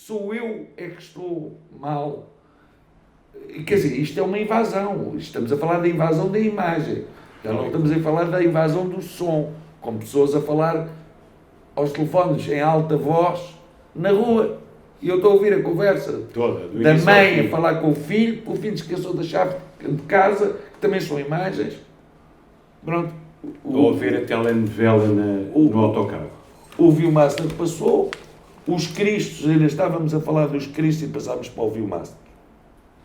sou eu é que estou mal. Quer dizer, isto é uma invasão. Estamos a falar da invasão da imagem. Já não estamos a falar da invasão do som, com pessoas a falar aos telefones em alta voz na rua. E eu estou a ouvir a conversa toda, da mãe a falar com o filho esqueceu da chave de casa, que também são imagens. Pronto. Ou a ver a telenovela no autocarro. O Viewmaster passou, os Cristos, ainda estávamos a falar dos Cristos e passámos para o Viewmaster.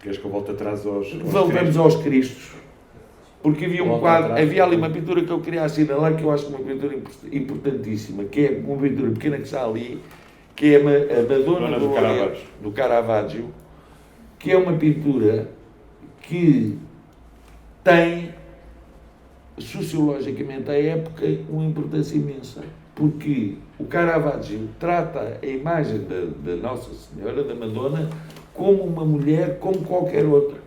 Queres que eu volte atrás aos Voltamos aos Cristos. Porque havia um quadro, havia ali uma pintura que eu queria assinalar, que eu acho uma pintura importantíssima, que é uma pintura pequena que está ali, que é a Madonna do Caravaggio, que é uma pintura que tem, sociologicamente, à época, uma importância imensa. Porque o Caravaggio trata a imagem da Nossa Senhora, da Madonna, como uma mulher, como qualquer outra.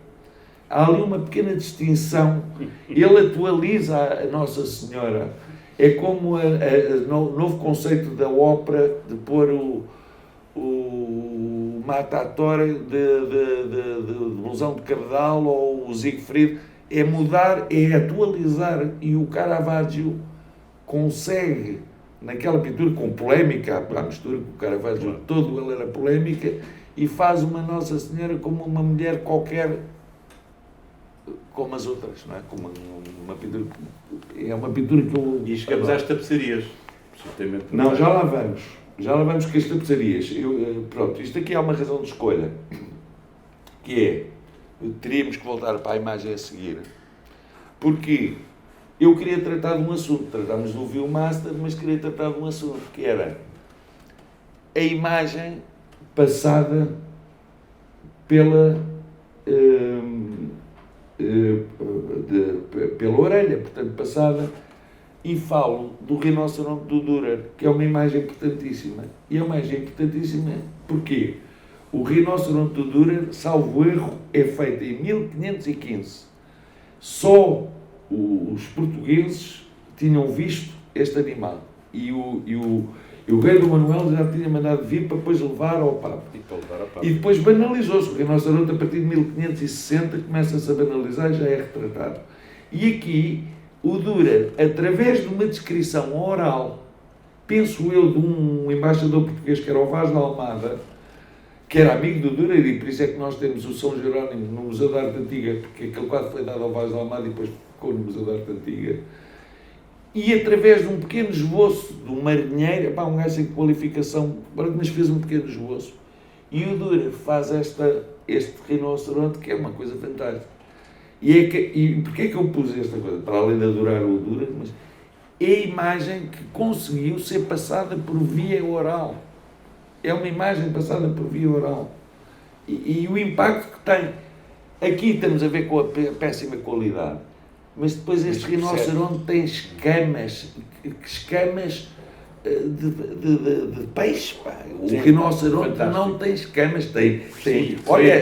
Há ali uma pequena distinção. Ele atualiza a Nossa Senhora. É como o novo conceito da ópera de pôr o Matatore de blusão de cabedal ou o Siegfried. É mudar, é atualizar. E o Caravaggio consegue, naquela pintura com polémica, a mistura com o Caravaggio, todo ele era polémica, e faz uma Nossa Senhora como uma mulher qualquer, como as outras, não é? Como uma pintura, é uma pintura que eu... E chegamos às tapeçarias. Não, já lá vamos com as tapeçarias. Pronto, isto aqui é uma razão de escolha, que é, teríamos que voltar para a imagem a seguir, porque eu queria tratar de um assunto, tratámos do Viewmaster, mas queria tratar de um assunto, que era a imagem passada pela orelha, portanto passada, e falo do rinoceronte do Dürer, que é uma imagem importantíssima. E é uma imagem importantíssima porque o rinoceronte do Dürer, salvo erro, é feito em 1515. Só os portugueses tinham visto este animal. E o rei do Manuel já tinha mandado vir para depois levar ao Papa. E depois banalizou-se. O rinoceronte, a partir de 1560, começa-se a banalizar e já é retratado. E aqui, o Dürer, através de uma descrição oral, penso eu, de um embaixador português que era o Vaz de Almada, que era amigo do Dürer, e por isso é que nós temos o São Jerónimo no Museu da Arte Antiga, porque aquele quadro foi dado ao Vaz de Almada e depois ficou no Museu da Arte Antiga. E através de um pequeno esboço de um marinheiro, um gajo sem qualificação, mas fez um pequeno esboço. E o Dürer faz este rinoceronte, que é uma coisa fantástica. E porquê é que eu pus esta coisa? Para além de adorar o Dürer, mas é a imagem que conseguiu ser passada por via oral. É uma imagem passada por via oral. E o impacto que tem. Aqui estamos a ver com a péssima qualidade. Mas depois este rinoceronte tem escamas de peixe, pá. O rinoceronte não tem escamas, tem. Olha,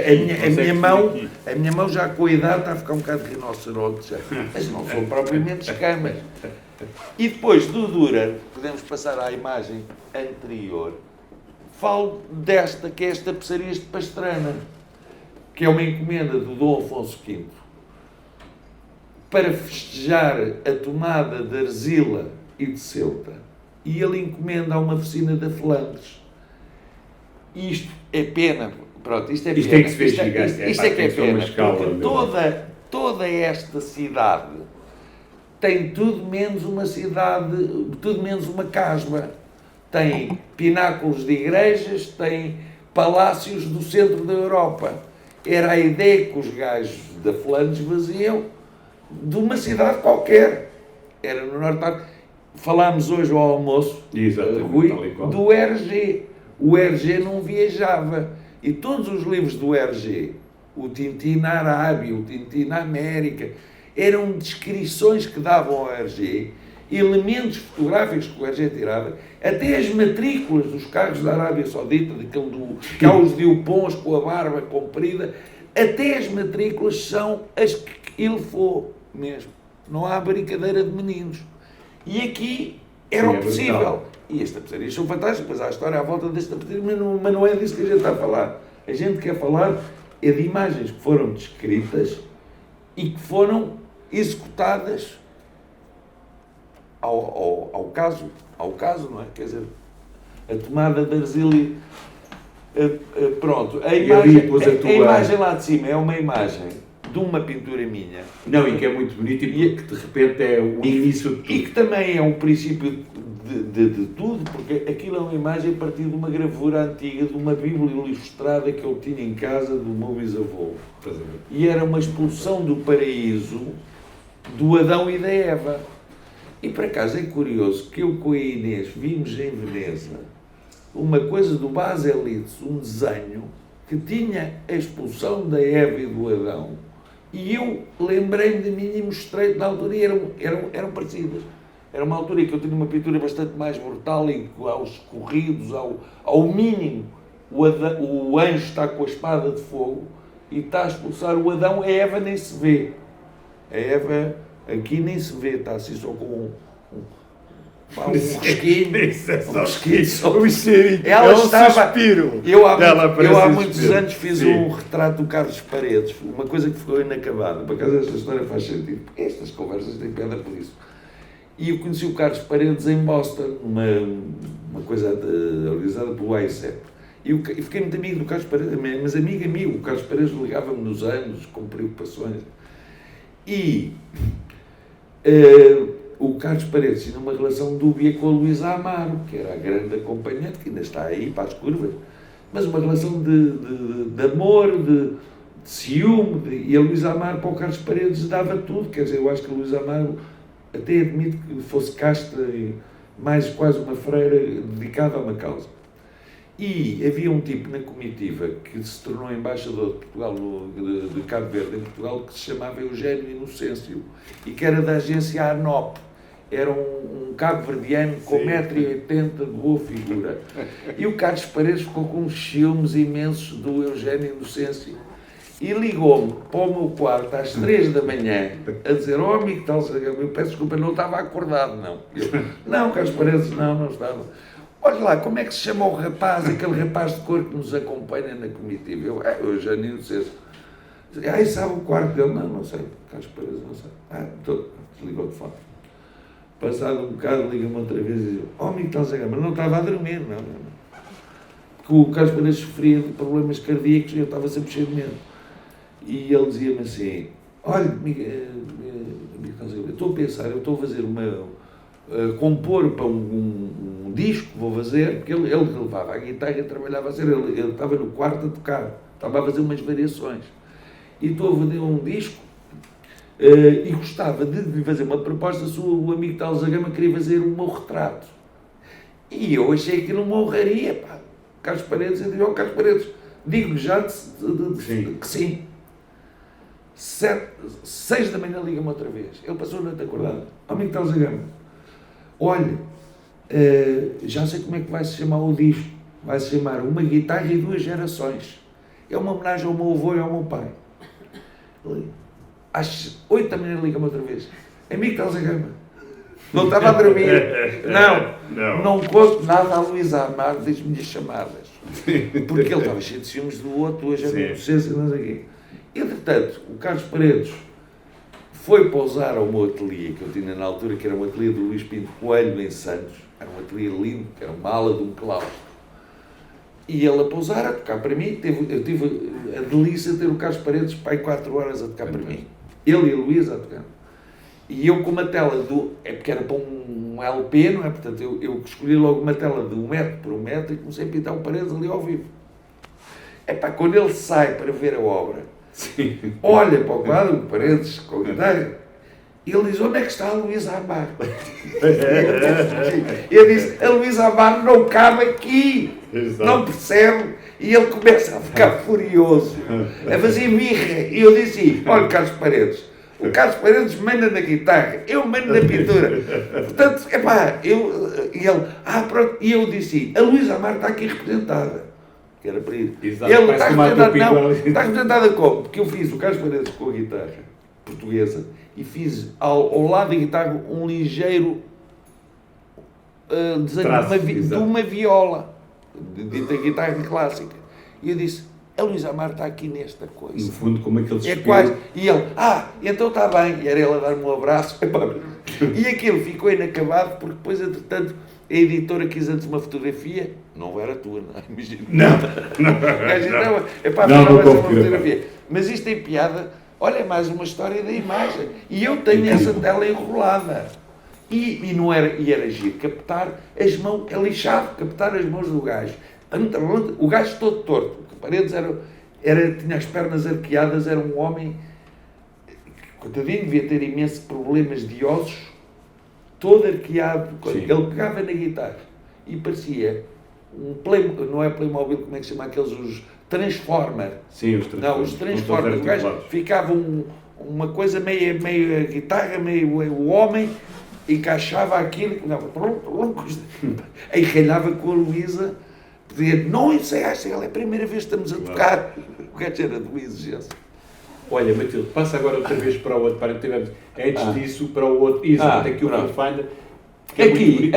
a minha mão já com a idade está a ficar um bocado de rinoceronte, já. Mas não são propriamente escamas. E depois do Dürer, podemos passar à imagem anterior, falo desta, que é esta Tapeçarias de Pastrana, que é uma encomenda do Dom Afonso V, para festejar a tomada de Arzila e de Ceuta. E ele encomenda a uma oficina da Flandres. Isto é pena. Pronto, isto é pena. Isto é que se vê gigante. Isto é que é pena, porque toda esta cidade tem tudo menos uma cidade, tudo menos uma casba. Tem pináculos de igrejas, tem palácios do centro da Europa. Era a ideia que os gajos da Flandres faziam de uma cidade qualquer. Era no Norte. Falámos hoje ao almoço, Rui, do Hergé. O Hergé não viajava. E todos os livros do Hergé, o Tintin na Arábia, o Tintin na América, eram descrições que davam ao Hergé, elementos fotográficos que o Hergé tirava, até as matrículas dos carros da Arábia Saudita, daquele que há os Dioupons com a barba comprida, até as matrículas são as que ele for mesmo. Não há brincadeira de meninos. E aqui Era Sim, é possível. brutal. E as tapeçarias são fantásticas, mas há a história à volta das tapeçarias, mas não é disso que a gente está a falar. A gente quer falar é de imagens que foram descritas e que foram executadas ao caso, não é? Quer dizer, a tomada de argila, pronto, a imagem lá de cima é uma imagem de uma pintura minha. Não, e que é muito bonito e que de repente é o início de tudo. E que também é o princípio de tudo, porque aquilo é uma imagem a partir de uma gravura antiga, de uma Bíblia ilustrada que eu tinha em casa do meu bisavô. E era uma expulsão do paraíso do Adão e da Eva. E por acaso é curioso que eu com a Inês vimos em Veneza uma coisa do Baselitz, um desenho que tinha a expulsão da Eva e do Adão, e eu lembrei-me de mim e mostrei-te na altura, e eram parecidas. Era uma altura em que eu tinha uma pintura bastante mais brutal, em que aos corridos, ao mínimo, o anjo está com a espada de fogo e está a expulsar o Adão. A Eva nem se vê. A Eva aqui nem se vê, está assim só com um resquinho. Ela estava. Eu há muitos anos fiz um retrato do Carlos Paredes, uma coisa que ficou inacabada. Por acaso esta história faz sentido, porque estas conversas têm piada por isso. E eu conheci o Carlos Paredes em Boston, uma coisa organizada pelo ICEP. E fiquei muito amigo do Carlos Paredes, mas amigo. O Carlos Paredes ligava-me nos anos, com preocupações. E o Carlos Paredes tinha uma relação dúbia com a Luísa Amaro, que era a grande acompanhante, que ainda está aí para as curvas, mas uma relação de amor, de ciúme, e a Luísa Amaro para o Carlos Paredes dava tudo. Quer dizer, eu acho que a Luísa Amaro até admito que fosse casta e mais quase uma freira dedicada a uma causa. E havia um tipo na comitiva que se tornou embaixador de Portugal, de Cabo Verde em Portugal, que se chamava Eugênio Inocêncio e que era da agência ANOP. Era um cabo-verdiano com 1,80m de boa figura. E o Carlos Paredes ficou com uns ciúmes imensos do Eugênio Inocêncio e ligou-me para o meu quarto às 3 da manhã a dizer: "Oh, amigo, tal, eu peço desculpa, não estava acordado, não." Não, Carlos Paredes, não estava. "Olha lá, como é que se chama o rapaz, aquele rapaz de cor que nos acompanha na comitiva?" Eu, Eugênio Inocêncio. "E sabe o quarto dele?" Não sei. Carlos Paredes, não sei. Desligou de fone. Passado um bocado, liga-me outra vez e diz: "Oh, amigo, tal, mas não estava a dormir, não. Porque o Carlos Paredes sofria de problemas cardíacos e eu estava sempre cheio de medo." E ele dizia-me assim: "Olha, amigo, eu estou a pensar, eu estou a fazer compor para um disco, vou fazer", porque ele levava a guitarra e trabalhava a ser, ele estava no quarto a tocar, estava a fazer umas variações. E estou a fazer um disco e gostava de fazer uma proposta se o amigo Tal Zagama queria fazer o meu retrato. E eu achei que não me honraria, pá. Carlos Paredes, eu digo: "Carlos Paredes, digo-lhe já que sim." 6 da manhã liga-me outra vez. Ele passou a noite acordado: "Oh, amigo Tal Zagama, olha, já sei como é que vai se chamar o disco. Vai se chamar Uma Guitarra e Duas Gerações. É uma homenagem ao meu avô e ao meu pai." Às 8 da manhã liga-me outra vez: "Amigo Tal Zagama, não estava a dormir." Não conto nada à Luísa Amaro das minhas chamadas. Porque ele estava cheio de ciúmes do outro, hoje é a inocência, não sei o quê. Entretanto, o Carlos Paredes foi pousar ao meu ateliê, que eu tinha na altura, que era um ateliê do Luís Pinto Coelho, em Santos. Era um ateliê lindo, que era uma ala de um claustro. E ele a pousar, a tocar para mim. Eu tive a delícia de ter o Carlos Paredes para aí 4 horas a tocar para mim. Ele e a Luísa a tocar. E eu com uma tela porque era para um LP, não é? Portanto, eu escolhi logo uma tela de 1 metro por 1 metro e comecei a pintar o Paredes ali ao vivo. Quando ele sai para ver a obra, olha para o quadro, o Paredes com a guitarra, e ele diz: "Onde é que está a Luísa Amaro?" Eu disse: "A Luísa Amaro não cabe aqui." Exato. Não percebe? E ele começa a ficar furioso, a fazer birra. E eu disse: "Olha, Carlos Paredes, o Carlos Paredes manda na guitarra, eu mando na pintura. Portanto, e ele: pronto." E eu disse: "A Luísa Amaro está aqui representada." Que era para isso. Exato. Ele está representada, não, está representada como? Porque eu fiz o Carlos Paredes com a guitarra portuguesa e fiz ao lado da guitarra um ligeiro de uma viola, dita guitarra clássica. E eu disse, a Luísa Amar está aqui nesta coisa. No fundo, como aquele é quase. E ele, então está bem. E era ele a dar-me um abraço. E aquilo ficou inacabado, porque depois, entretanto, a editora quis antes uma fotografia. Não era tua, não, imagina. Não fotografia. Mas isto tem piada. Olha, é mais uma história da imagem. E eu tenho essa tela enrolada. E não era, e era giro, captar as mãos, é lixado, captar as mãos do gajo. O gajo todo torto. Paredes tinha as pernas arqueadas, era um homem, coitadinho, devia ter imensos problemas de ossos, todo arqueado. Ele pegava na guitarra e parecia não é Playmobil, como é que se chama aqueles, os Transformer. Sim, os Transformers. Não, os Transformers. O gajo ficava uma coisa meio a guitarra, meio o homem, encaixava aquilo, e ralhava com a Luísa. Não ensaiaste, ela é a primeira vez que estamos a tocar. O gajo era de uma exigência. Olha, Matilde, passa agora outra vez para o outro. Antes disso, para o outro. Exato, aqui o Pathfinder. Aqui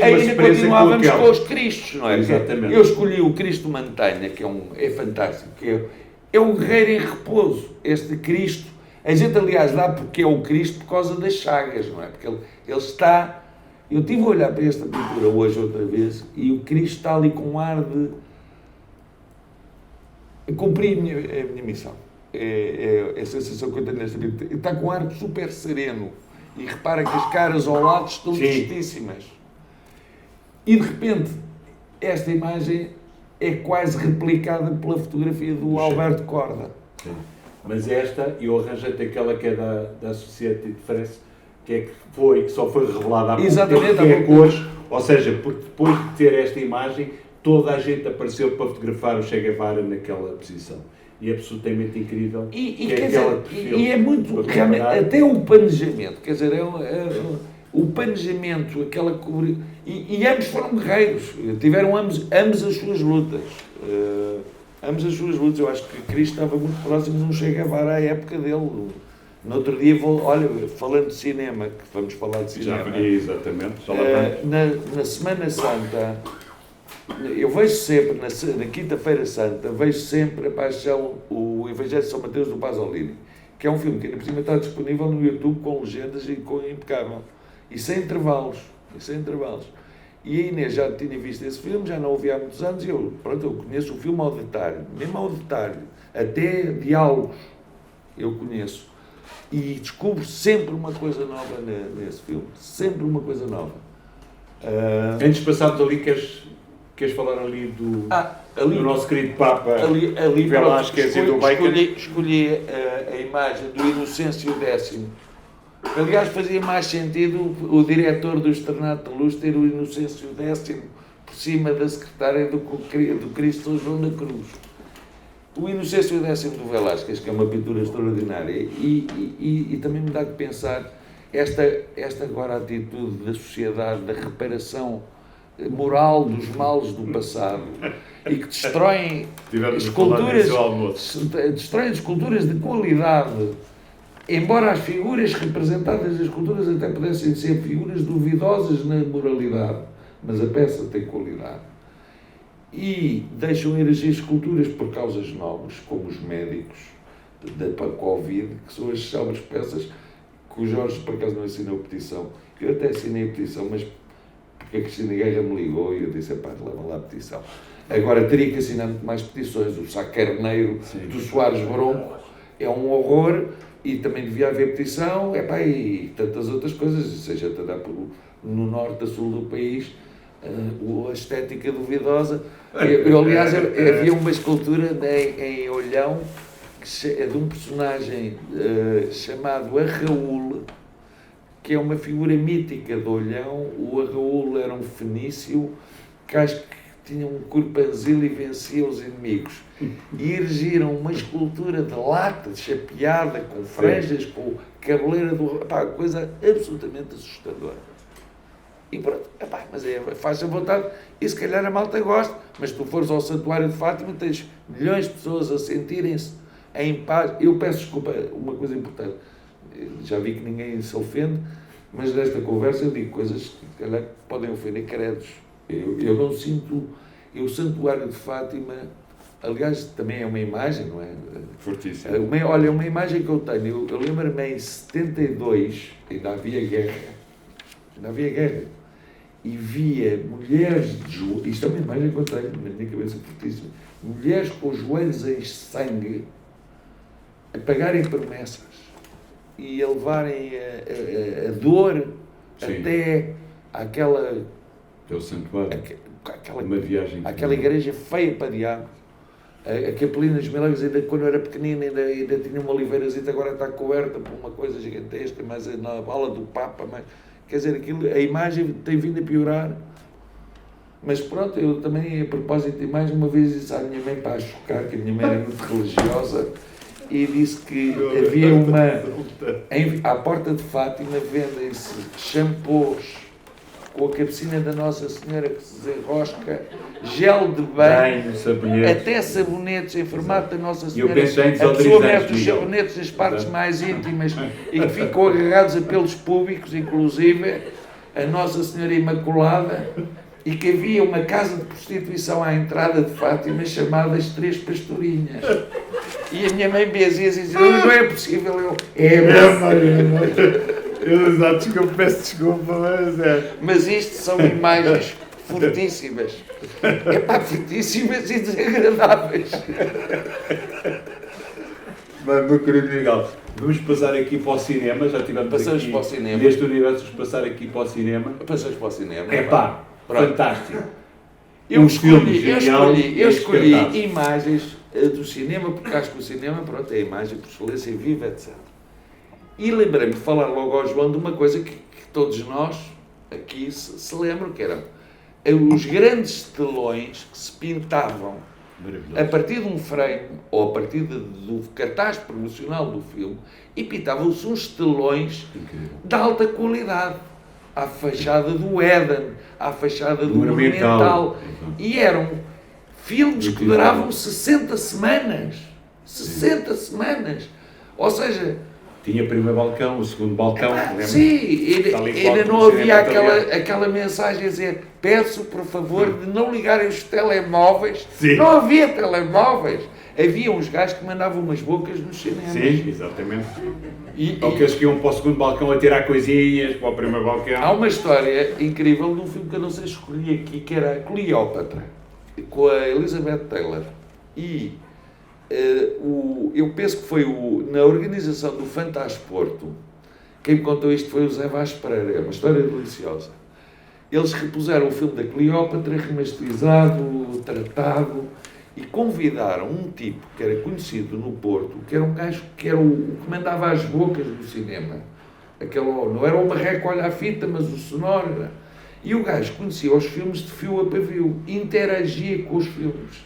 ainda continuávamos com os Cristos, não é? Exatamente. Eu escolhi o Cristo Mantenha, que é fantástico. É um guerreiro em repouso, este Cristo. A gente, aliás, dá porque é o Cristo por causa das chagas, não é? Porque ele está... Eu estive a olhar para esta pintura hoje outra vez e o Cristo está ali com um ar de... Cumpri a minha missão. É a sensação que eu tenho nesta pintura. Ele está com um ar super sereno. E repara que as caras ao lado estão justíssimas. E de repente, esta imagem é quase replicada pela fotografia do Alberto Korda. Sim. Mas esta, eu arranjei-te aquela que é da Associated Press, que só foi revelada há pouco tempo, que é cores, ou seja, porque depois de ter esta imagem, toda a gente apareceu para fotografar o Che Guevara naquela posição. E é absolutamente incrível. E é muito, realmente, até o panejamento, quer dizer, o panejamento, aquela cobertura, e ambos foram guerreiros, tiveram ambos as suas lutas. Ambas as suas lutas. Eu acho que Cristo estava muito próximo de um Che Guevara à época dele. No outro dia, olha, falando de cinema, que vamos falar de cinema. Exatamente. Na Semana Santa, eu vejo sempre, na Quinta-feira Santa, vejo sempre a Paixão, o Evangelho de São Mateus do Pasolini, que é um filme que ainda por cima está disponível no YouTube com legendas e com impecável. E sem intervalos. E a Inês já tinha visto esse filme, já não o vi há muitos anos, e eu conheço o filme ao detalhe, mesmo ao detalhe, até diálogos eu conheço. E descubro sempre uma coisa nova nesse filme, sempre uma coisa nova. Antes de passarmos ali, queres falar ali do nosso querido Papa Velasquez e do Bacon? Escolhi a imagem do Inocêncio X. Aliás, fazia mais sentido o diretor do Externato de Luz ter o Inocêncio X por cima da secretária do Cristo São João da Cruz. O Inocêncio X do Velázquez, que é uma pintura extraordinária, e também me dá que pensar esta agora atitude da sociedade, da reparação moral dos males do passado, e que destroem esculturas de qualidade, embora as figuras representadas nas esculturas até pudessem ser figuras duvidosas na moralidade, mas a peça tem qualidade. E deixam erigir esculturas por causas nobres, como os médicos da Covid, que são as célebres peças que o Jorge, por acaso, não assinou a petição. Eu até assinei a petição, mas porque a Cristina Guerra me ligou e eu disse, leva lá a petição. Agora, teria que assinar muito mais petições. O Sá Carneiro do Soares Bronco é um horror, e também devia haver petição, e tantas outras coisas, seja no norte a sul do país, a estética duvidosa. Aliás, havia uma escultura em Olhão, que é de um personagem chamado Arraúl, que é uma figura mítica de Olhão. O Arraúl era um fenício que acho que tinha um corpanzil e vencia os inimigos. E erigiram uma escultura de lata, chapeada, com franjas, com cabeleira coisa absolutamente assustadora. E pronto, mas faz a vontade, e se calhar a malta gosta, mas se tu fores ao Santuário de Fátima, tens milhões de pessoas a sentirem-se em paz. Eu peço desculpa, uma coisa importante, já vi que ninguém se ofende, mas nesta conversa eu digo coisas que se calhar podem ofender credos. Eu não sinto... O Santuário de Fátima, aliás, também é uma imagem, não é? Fortíssimo. Olha, uma imagem que eu tenho, eu lembro-me em 72, ainda havia guerra, e via mulheres de joelhos, isto é uma imagem que eu tenho na minha cabeça fortíssima, mulheres com os joelhos em sangue, a pagarem promessas e a levarem a dor. Sim. Até àquela... É o santuário. Uma viagem. Aquela igreja feia para diabo. A Capelina dos Milagres, ainda quando eu era pequenina, ainda tinha uma oliveirazinha, agora está coberta por uma coisa gigantesca, mas na bala do Papa. Mas, quer dizer, a imagem tem vindo a piorar. Mas pronto, eu também, a propósito de imagem, uma vez disse à minha mãe, para a chocar, que a minha mãe era muito religiosa, e disse que havia à porta de Fátima vendem-se shampoos com a cabecina da Nossa Senhora que se desenrosca, gel de banho, até sabonetes em formato da Nossa Senhora. A pessoa mete os sabonetes nas partes mais íntimas e que ficam agarrados a pelos públicos, inclusive a Nossa Senhora Imaculada, e que havia uma casa de prostituição à entrada de Fátima chamada As Três Pastorinhas. E a minha mãe benzia e dizia, não é possível, Desculpa, peço desculpa, mas é. Mas isto são imagens fortíssimas. Fortíssimas e desagradáveis. Mas, meu querido Miguel, vamos passar aqui para o cinema, já tivemos Passamos aqui, para o cinema. Neste universo, vamos passar aqui para o cinema. Passamos para o cinema. Fantástico. Eu escolhi imagens do cinema, porque acho que o cinema, pronto, é a imagem por excelência viva, etc. E lembrei-me de falar logo ao João de uma coisa que todos nós aqui se lembram, que eram os grandes telões que se pintavam a partir de um frame, ou a partir do cartaz promocional do filme, e pintavam-se uns telões de alta qualidade. À fachada do Éden, à fachada do Monumental. E eram filmes que duravam 60 semanas. 60 semanas. Ou seja... Tinha o primeiro balcão, o segundo balcão. Sim, ainda não havia aquela mensagem a dizer, peço por favor de não ligarem os telemóveis. Sim. Não havia telemóveis. Havia uns gajos que mandavam umas bocas nos cinemas. Sim, exatamente. Ou aqueles que iam para o segundo balcão a tirar coisinhas para o primeiro balcão. Há uma história incrível de um filme que eu não sei se escolhi aqui, que era Cleópatra, com a Elizabeth Taylor. E eu penso que foi na organização do Fantasporto, quem me contou isto foi o Zé Vaz Pereira, é uma história deliciosa. Eles repuseram o filme da Cleópatra, remasterizado, tratado, e convidaram um tipo que era conhecido no Porto, que era um gajo que era o que mandava as bocas do cinema. Não era o marreco a olhar a fita, mas o sonoro era. E o gajo conhecia os filmes de fio a pavio, interagia com os filmes.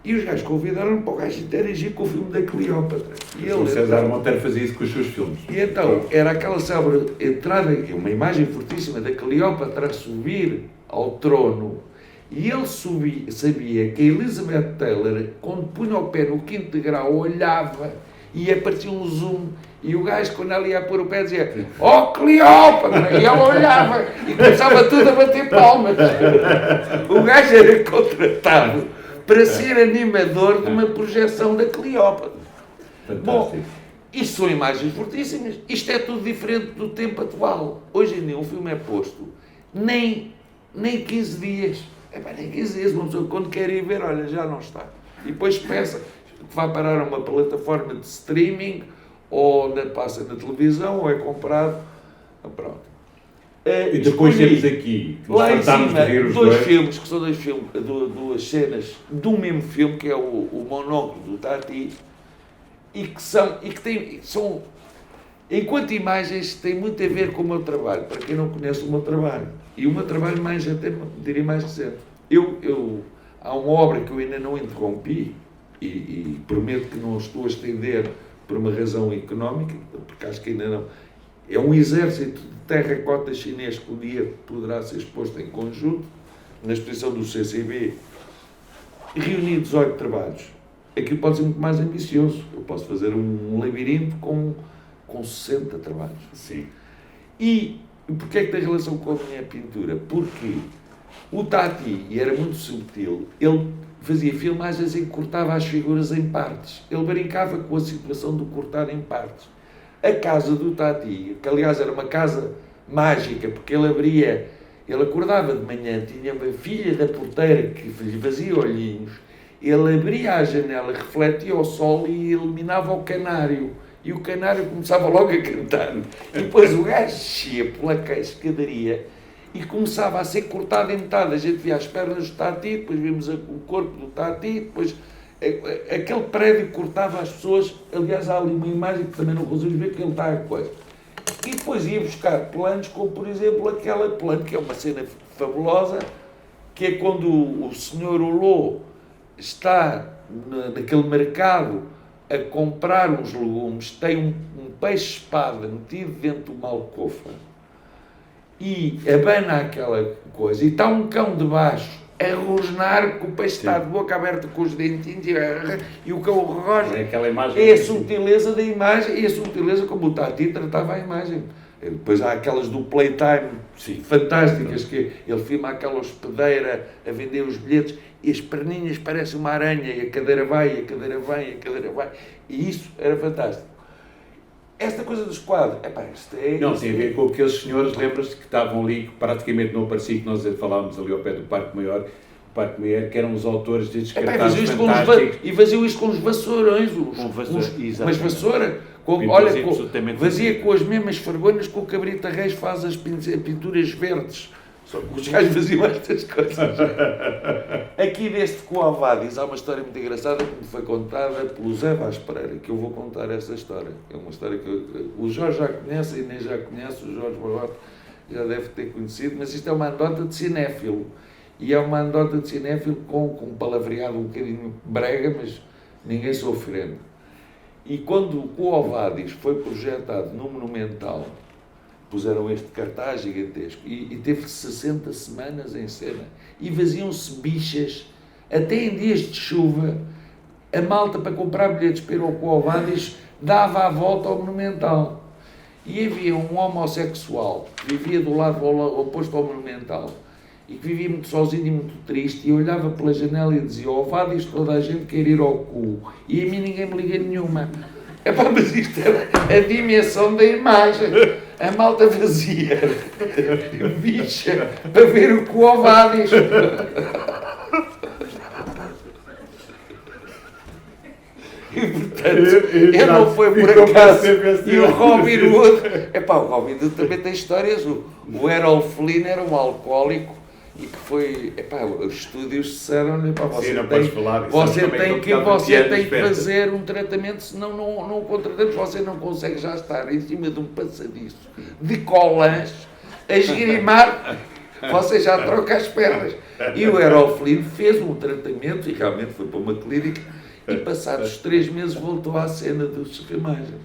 E os gajos convidaram para o gajo interagir com o filme da Cleópatra. E o César Monteiro fazia isso com os seus filmes. E então, era aquela célebre entrada, uma imagem fortíssima da Cleópatra a subir ao trono. E ele sabia que a Elizabeth Taylor, quando punha o pé no 5º grau, olhava e aparecia um zoom. E o gajo, quando ela ia pôr o pé, dizia, oh Cleópatra! E ela olhava e começava tudo a bater palmas. O gajo era contratado para ser animador de uma projeção da Cleópatra. Fantástico. Bom, isto são imagens fortíssimas. Isto é tudo diferente do tempo atual. Hoje em dia um filme é posto nem 15 dias. Nem 15 dias, uma pessoa quando quer ir ver, olha, já não está. E depois pensa que vai parar a uma plataforma de streaming, ou passa na televisão, ou é comprado. Pronto. E depois temos aqui, lá em cima, dois filmes, que são duas cenas do mesmo filme, que é o Monóculo do Tati, e que são, enquanto imagens, têm muito a ver com o meu trabalho, para quem não conhece o meu trabalho. E o meu trabalho até diria mais recente. Há uma obra que eu ainda não interrompi, e prometo que não estou a estender por uma razão económica, porque acho que ainda não. É um exército de terracota chinês que um dia poderá ser exposto em conjunto, na exposição do CCB, reunir 18 trabalhos. Aquilo pode ser muito mais ambicioso. Eu posso fazer um labirinto com 60 trabalhos. Sim. E E porquê é que tem relação com a minha pintura? Porque o Tati, e era muito subtil, ele fazia filmagens em que cortava as figuras em partes. Ele brincava com a situação de cortar em partes. A casa do Tati, que aliás era uma casa mágica, porque ele acordava de manhã, tinha uma filha da porteira que lhe fazia olhinhos, ele abria a janela, refletia o sol e iluminava o canário. E o canário começava logo a cantar. E depois o gajo descia pela escadaria e começava a ser cortado em metade. A gente via as pernas do Tati, depois vimos o corpo do Tati, depois aquele prédio cortava as pessoas. Aliás, há ali uma imagem que também não conseguimos ver, que ele está a coisa. E depois ia buscar planos, como por exemplo aquela plano, que é uma cena fabulosa, que é quando o senhor Hulot está naquele mercado a comprar uns legumes, tem um peixe-espada metido dentro de uma alcofa e abana aquela coisa, e está um cão debaixo a rosnar, que o peixe está de boca aberta com os dentinhos e o cão rosna. É a subtileza da imagem, e a subtileza como o Tati tratava a imagem. Depois há aquelas do Playtime, fantásticas, que ele filma aquela hospedeira a vender os bilhetes e as perninhas parecem uma aranha e a cadeira vai, e a cadeira vai, e a cadeira vai. E isso era fantástico. Esta coisa dos quadros, isto é... Não, tem a ver com aqueles senhores, lembras-te, que estavam ali, que praticamente não apareciam, que nós falávamos ali ao pé do Parque Maior, que eram os autores destes cartazes fantásticos. E faziam isto com os vassourões, mas vassoura, fazia com as mesmas vergonhas que o Cabrita Reis faz as pinturas verdes. Só que os gajos faziam estas coisas. Aqui deste Quo Vadis há uma história muito engraçada que me foi contada pelo Zé Vaz Pereira, que eu vou contar essa história. É uma história que o Jorge já conhece, a Inês já conhece, o Jorge Barrote já deve ter conhecido, mas isto é uma anedota de cinéfilo. E é uma anedota de cinéfilo com um palavreado um bocadinho brega, mas ninguém se ofende. E quando o Quo Vadis foi projetado no Monumental, puseram este cartaz gigantesco e teve 60 semanas em cena e vaziam-se bichas até em dias de chuva. A malta, para comprar bilhetes para ir ao Quo Vadis, dava a volta ao Monumental, e havia um homossexual que vivia do lado oposto ao Monumental e que vivia muito sozinho e muito triste, e olhava pela janela e dizia: ao Vadis toda a gente quer ir ao cu e a mim ninguém me liga nenhuma. Mas isto era a dimensão da imagem. A malta fazia bicha para ver o Quo Vadis. E portanto, eu não foi por acaso. E o Robin Hood, o Robin Hood também tem histórias. O Errol Flynn era um alcoólico e que foi, os estúdios disseram-lhe, você tem que fazer um tratamento, senão não contratamos, você não consegue já estar em cima de um passadiço de colãs a esgrimar, você já troca as pernas. E o Errol Flynn fez um tratamento e realmente foi para uma clínica e passados 3 meses voltou à cena das filmagens.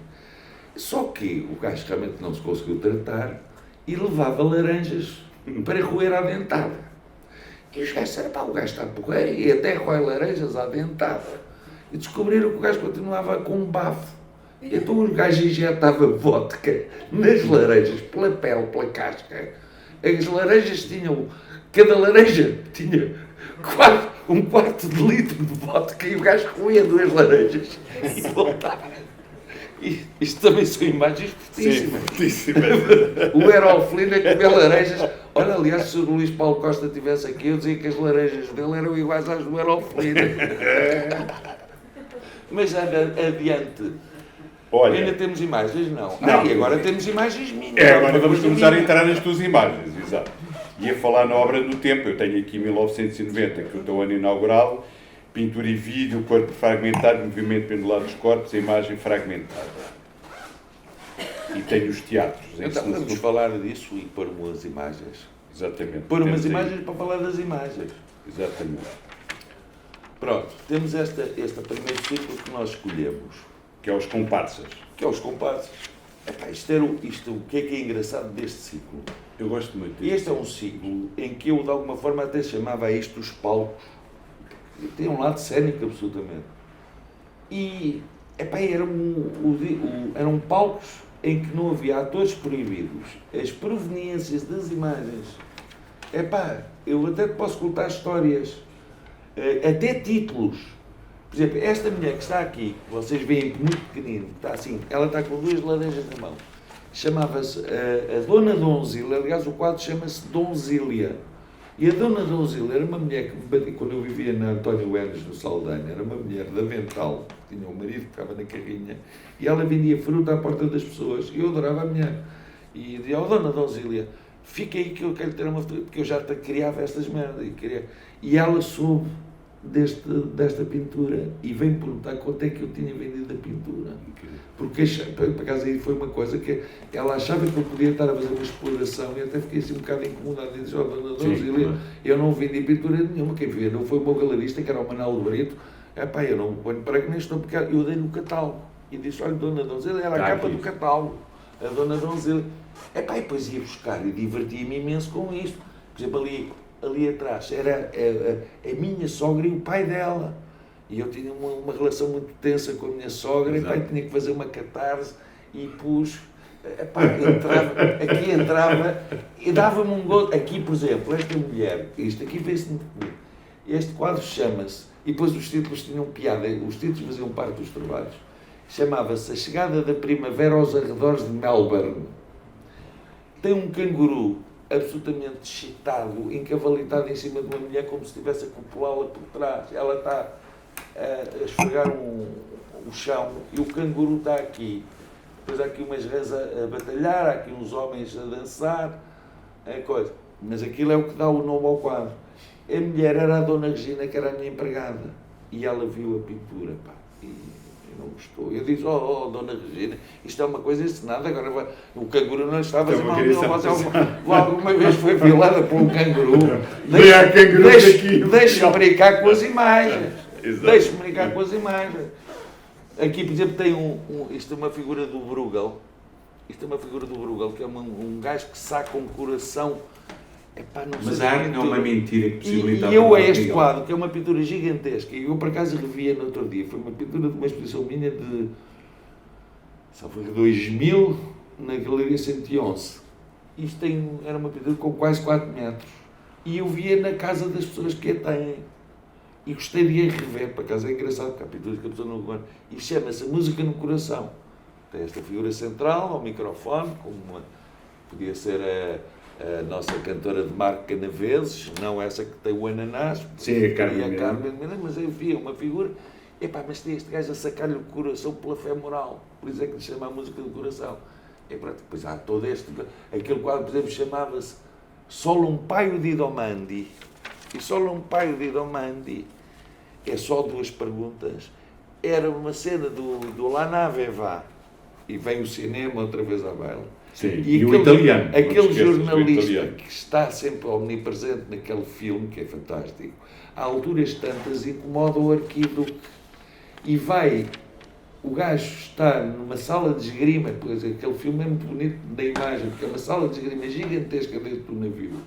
Só que o gajo realmente não se conseguiu tratar e levava laranjas para roer à dentada. E os gajos disseram: o gajo está porreiro, e até roer laranjas à dentada. E descobriram que o gajo continuava com um bafo. Então o gajo injetava vodka nas laranjas, pela pele, pela casca. As laranjas tinham, cada laranja tinha um quarto de litro de vodka, e o gajo roía 2 laranjas e voltava. Isto também são imagens fortíssimas. O Errol Flynn a comer laranjas. Olha, aliás, se o Luís Paulo Costa estivesse aqui, eu dizia que as laranjas dele eram iguais às do Errol Flynn. Mas anda adiante. Olha, ainda temos imagens? Não. E agora temos imagens minhas. Agora vamos começar a entrar nas tuas imagens, exato. Ia falar na obra do tempo. Eu tenho aqui 1990, que é o teu ano inaugural. Pintura e vídeo, corpo fragmentado, movimento pendulado dos corpos, a imagem fragmentada. E tenho os teatros. Então vamos falar disso e pôr umas imagens. Exatamente. Pôr umas imagens para falar das imagens. Exatamente. Pronto, temos este primeiro ciclo que nós escolhemos. Que é os comparsas. Isto, o que é engraçado deste ciclo? Eu gosto muito disso. Este é um ciclo em que eu, de alguma forma, até chamava isto os palcos. Tem um lado cénico, absolutamente. E, eram palcos em que não havia atores proibidos, as proveniências das imagens, eu até te posso contar histórias, até títulos. Por exemplo, esta mulher que está aqui, que vocês veem muito pequenino, está assim, ela está com 2 laranjas na mão, chamava-se a Dona Donzília, aliás o quadro chama-se Donzília. E a Dona Donzília era uma mulher que, quando eu vivia na António Enes, no Saldanha, era uma mulher da Avental, tinha um marido que ficava na carrinha, e ela vendia fruta à porta das pessoas, e eu adorava a mulher. E dizia, Dona Donzília, fica aí que eu quero ter uma fruta, porque eu já criava estas merdas, e ela soube desta pintura, e veio perguntar quanto é que eu tinha vendido a pintura. Porque, por acaso, aí foi uma coisa que ela achava que eu podia estar a fazer uma exploração, e até fiquei assim um bocado incomodado, e disse, Dona Donzília, eu não vendi pintura nenhuma, quem via não foi o meu galerista, que era o Manuel Brito, eu não me ponho para que nem estou, porque eu dei no catálogo, e disse, olha, Dona Donzília, era a capa do catálogo, a Dona Donzília, e depois ia buscar, e divertia-me imenso com isto, por exemplo, ali atrás, era a minha sogra e o pai dela, e eu tinha uma relação muito tensa com a minha sogra, e tinha que fazer uma catarse, e pus, entrava, e dava-me um gosto. Aqui, por exemplo, esta mulher, isto aqui vê-se muito bonito, este quadro chama-se, e depois os títulos tinham piada, os títulos faziam parte dos trabalhos, chamava-se A Chegada da Primavera aos Arredores de Melbourne. Tem um canguru absolutamente excitado, encavalitado em cima de uma mulher, como se estivesse a copulá-la por trás. Ela está a esfregar o chão e o canguru está aqui. Depois há aqui umas rãs a batalhar, há aqui uns homens a dançar, coisa. Mas aquilo é o que dá o nome ao quadro. A mulher era a Dona Regina, que era a minha empregada, e ela viu a pintura, e não gostou. Eu disse, Dona Regina, isto é uma coisa encenada, agora o canguru não estava a fazer mal, alguma vez foi violada por um canguru. Deixa-me brincar com as imagens. Deixa-me brincar com as imagens. Aqui, por exemplo, tem isto é uma figura do Bruegel. Isto é uma figura do Bruegel, que é um gajo que saca um coração. Mas a arte não é uma mentira que possibilita... E este quadro, que é uma pintura gigantesca, e eu por acaso revia no outro dia, foi uma pintura de uma exposição minha de 2000, na Galeria 111. Isto era uma pintura com quase 4 metros. E eu via na casa das pessoas que a têm. E gostei de a rever, por acaso é engraçado, porque há pinturas que a pessoa não gosta. E chama-se Música no Coração. Tem esta figura central, ao microfone, podia ser a nossa cantora de Marco Canaveses, não essa que tem o ananás. Sim, a Carmen Miranda, mas eu via uma figura, mas tem este gajo a sacar-lhe o coração pela fé moral, por isso é que lhe chama a Música do Coração. Depois há todo aquele quadro, por exemplo, chamava-se Solo un paio di domandi, e Solo un paio di domandi é só 2 perguntas, era uma cena do La Nave Va, e vem o cinema outra vez à baila. Sim, e o italiano. Aquele jornalista que está sempre omnipresente naquele filme, que é fantástico, a alturas tantas incomoda o arquiduque. E o gajo está numa sala de esgrima, pois aquele filme é muito bonito da imagem, porque é uma sala de esgrima gigantesca dentro do navio.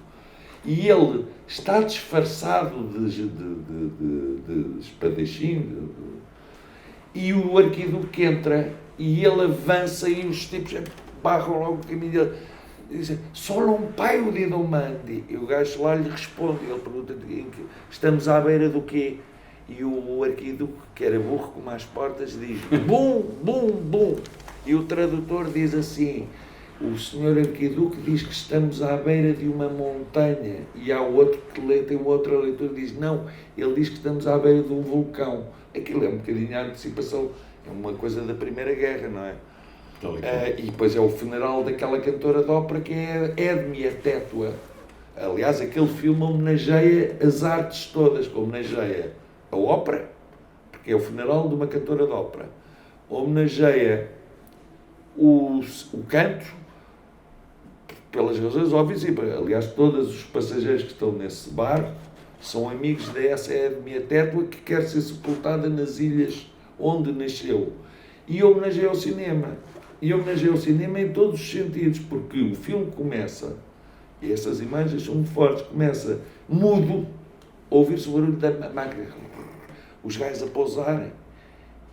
E ele está disfarçado de espadachim, e o arquiduque entra, e ele avança, e os tipos barram logo o caminho dele, dizem, solo um paio di domandi. E o gajo lá lhe responde, ele pergunta, estamos à beira do quê? E o arquiduque, que era burro como as portas, diz, bum, bum, bum. E o tradutor diz assim, o senhor arquiduque diz que estamos à beira de uma montanha. E há outro que tem outra leitura, diz, não, ele diz que estamos à beira de um vulcão. Aquilo é um bocadinho a antecipação, é uma coisa da Primeira Guerra, não é? E depois é o funeral daquela cantora de ópera que é Edme Tetua. Aliás, aquele filme homenageia as artes todas, homenageia a ópera, porque é o funeral de uma cantora de ópera, homenageia o canto, pelas razões óbvias, e aliás todos os passageiros que estão nesse barco são amigos dessa Edme Tetua, que quer ser sepultada nas ilhas onde nasceu, e homenageia o cinema. E homenageia o cinema em todos os sentidos, porque o filme começa, e essas imagens são muito fortes, começa mudo, ouvir-se o barulho da máquina, os gajos a pousarem,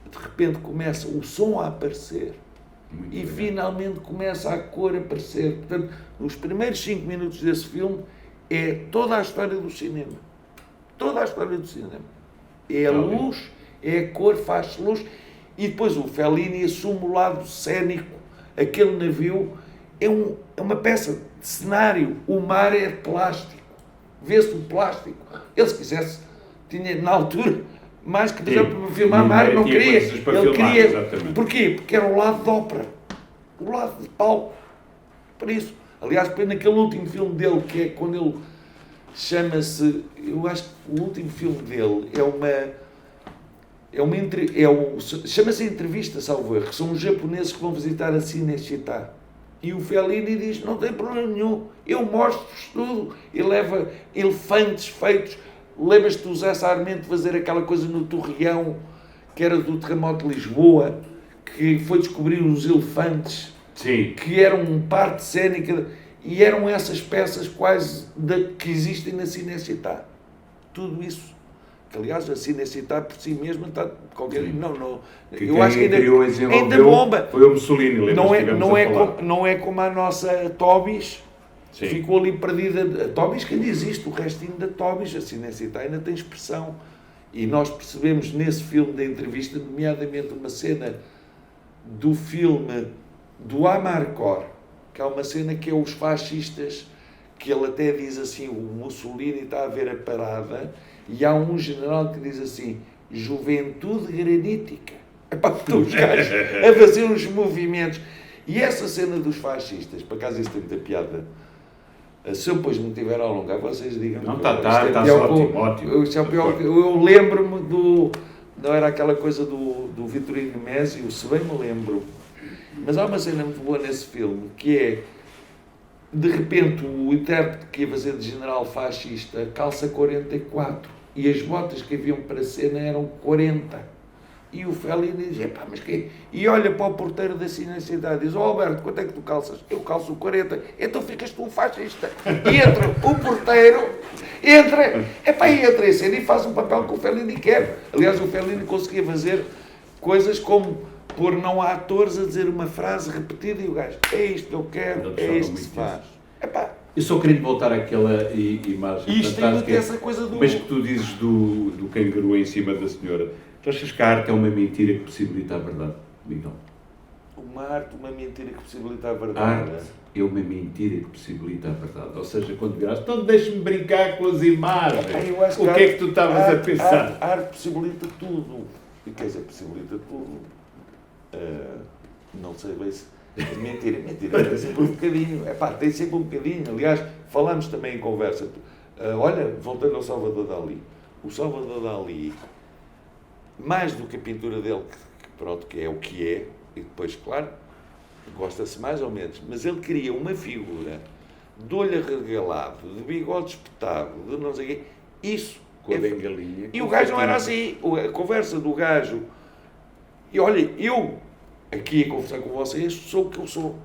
de repente começa o som a aparecer, e finalmente começa a cor a aparecer. Portanto, nos primeiros 5 minutos desse filme é toda a história do cinema. Toda a história do cinema. É a luz, é a cor, faz luz, e depois o Fellini assume o lado cénico. Aquele navio é uma peça de cenário. O mar é plástico. Vê-se o plástico. Ele, se quisesse, tinha na altura, mais que, por exemplo, para filmar mar, não queria. Ele queria. Exatamente. Porquê? Porque era o lado de ópera. O lado de palco. Por isso. Aliás, depois naquele último filme dele, que é quando ele chama-se... Eu acho que o último filme dele chama-se Entrevista, salvo erro, que são os japoneses que vão visitar a Cinecittà. E o Fellini diz, não tem problema nenhum, eu mostro-vos tudo. E leva elefantes feitos. Lembras-te do Zé Sarmento fazer aquela coisa no Torreão, que era do terremoto de Lisboa, que foi descobrir os elefantes, sim, que eram parte cênica, e eram essas peças quase que existem na Cinecittà. Tudo isso. Que, aliás, a Cinecittà por si mesma está qualquer... Não, eu acho que ainda bomba. Foi o Mussolini, não é como a nossa Tobis. Sim. Ficou ali perdida. A Tobis que ainda existe, o restinho da Tobis, a Cinecittà ainda tem expressão. E nós percebemos nesse filme da entrevista, nomeadamente uma cena do filme do Amarcord, que é uma cena que é os fascistas, que ele até diz assim, o Mussolini está a ver a parada, e há um general que diz assim, juventude granítica. Estão os gajos a fazer uns movimentos. E essa cena dos fascistas, por acaso isso tem muita piada. Se eu depois me tiver a alongar, vocês digam. Não, está ótimo. Eu lembro-me do... Não era aquela coisa do Vitorino Mésio, se bem me lembro. Mas há uma cena muito boa nesse filme, que é, de repente, o intérprete que ia fazer de general fascista calça 44, e as botas que haviam para a cena eram 40. E o Fellini diz, mas que... E olha para o porteiro da Cinecittà e diz, Alberto, quanto é que tu calças? Eu calço 40. Então ficas tu um fascista. E entra o porteiro, entra em cena e faz um papel que o Fellini quer. Aliás, o Fellini conseguia fazer coisas como pôr não há atores a dizer uma frase repetida e o gajo, é isto que eu quero, é isto que se faz. Eu só queria voltar àquela imagem fantástica, essa coisa do... mas que tu dizes do canguru em cima da senhora. Tu achas que a arte é uma mentira que possibilita a verdade, Miguel? Uma arte, uma mentira que possibilita a verdade. A arte é uma mentira que possibilita a verdade. Ou seja, quando dirás, então deixa-me brincar com as imagens. O que é que tu estavas a pensar? A arte possibilita tudo. E quer dizer, possibilita tudo. Não sei bem se... Mentira tem sempre um bocadinho. Tem sempre um bocadinho. Aliás, falamos também em conversa. Olha, voltando ao Salvador Dalí. O Salvador Dalí, mais do que a pintura dele, que é o que é, e depois, claro, gosta-se mais ou menos, mas ele cria uma figura de olho arregalado, de bigode espetado, de não sei o quê, isso. Com a bengalinha. E o gajo não era assim. A conversa do gajo... E olha, eu, aqui a conversar com vocês, sou o que eu sou.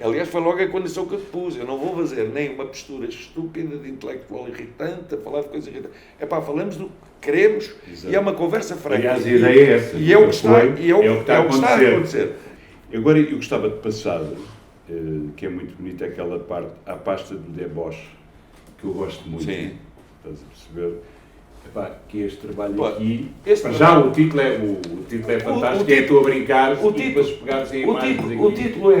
Aliás, foi logo a condição que eu te pus. Eu não vou fazer nem uma postura estúpida de intelectual irritante, a falar de coisas irritantes. Falamos do que queremos. Exato. E é uma conversa franca. Aliás, a ideia é essa. E é o que está a acontecer. Agora, eu gostava de passar, que é muito bonita, aquela parte, a pasta do deboche, que eu gosto muito. Sim. Estás a perceber? Que este trabalho aqui... O título é fantástico, é tu a brincar e depois pegares em imagens. O título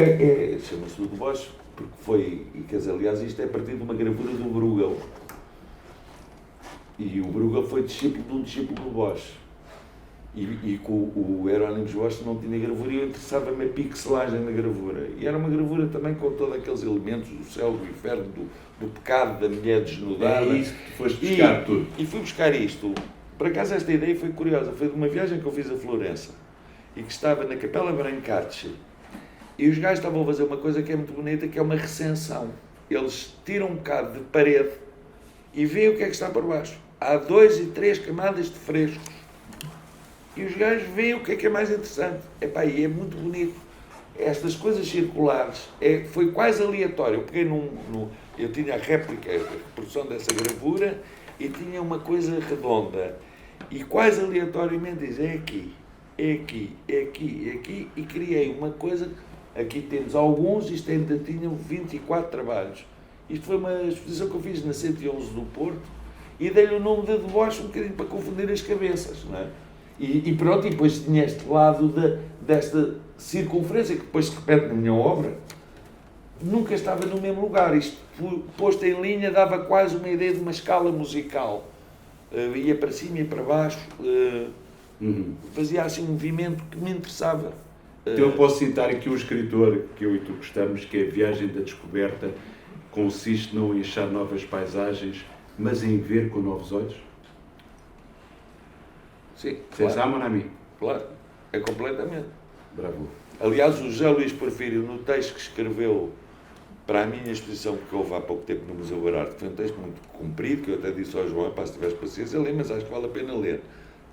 chama-se do Bosch, porque foi, aliás, isto é a partir de uma gravura do Bruegel. E o Bruegel foi discípulo de um discípulo do Bosch. E o Hieronymus Bosch não tinha gravura e eu interessava-me a pixelagem da gravura. E era uma gravura também com todos aqueles elementos do céu, do inferno, do pecado, da mulher desnudada. É isso que tu foste buscar tudo. E fui buscar isto. Por acaso esta ideia foi curiosa. Foi de uma viagem que eu fiz a Florença e que estava na Capela Brancacci. E os gajos estavam a fazer uma coisa que é muito bonita, que é uma recensão. Eles tiram um bocado de parede e veem o que é que está por baixo. Há 2 e 3 camadas de frescos. E os gajos veem o que é mais interessante. E é muito bonito. Estas coisas circulares, foi quase aleatório. Eu peguei eu tinha a réplica, a reprodução dessa gravura, e tinha uma coisa redonda. E quase aleatoriamente diz, é aqui. é aqui, é aqui, é aqui, e criei uma coisa. Aqui temos alguns, isto ainda tinham 24 trabalhos. Isto foi uma exposição que eu fiz na 111 do Porto e dei-lhe o nome de deboche um bocadinho para confundir as cabeças, não é? E pronto, e depois tinha este lado desta circunferência que depois se repete na minha obra. Nunca estava no mesmo lugar. Isto, posto em linha, dava quase uma ideia de uma escala musical. Ia para cima e para baixo. Fazia assim um movimento que me interessava. Então eu posso citar aqui um escritor que eu e tu gostamos, que é A Viagem da Descoberta, consiste não em achar novas paisagens, mas em ver com novos olhos? Sim, Vocês amam a mim? Claro, é completamente. Bravo. Aliás, o José Luís Porfírio, no texto que escreveu para a minha exposição que houve há pouco tempo no Museu Bararte, que foi um texto muito comprido, que eu até disse ao João, se tiveres paciência, lê, mas acho que vale a pena ler.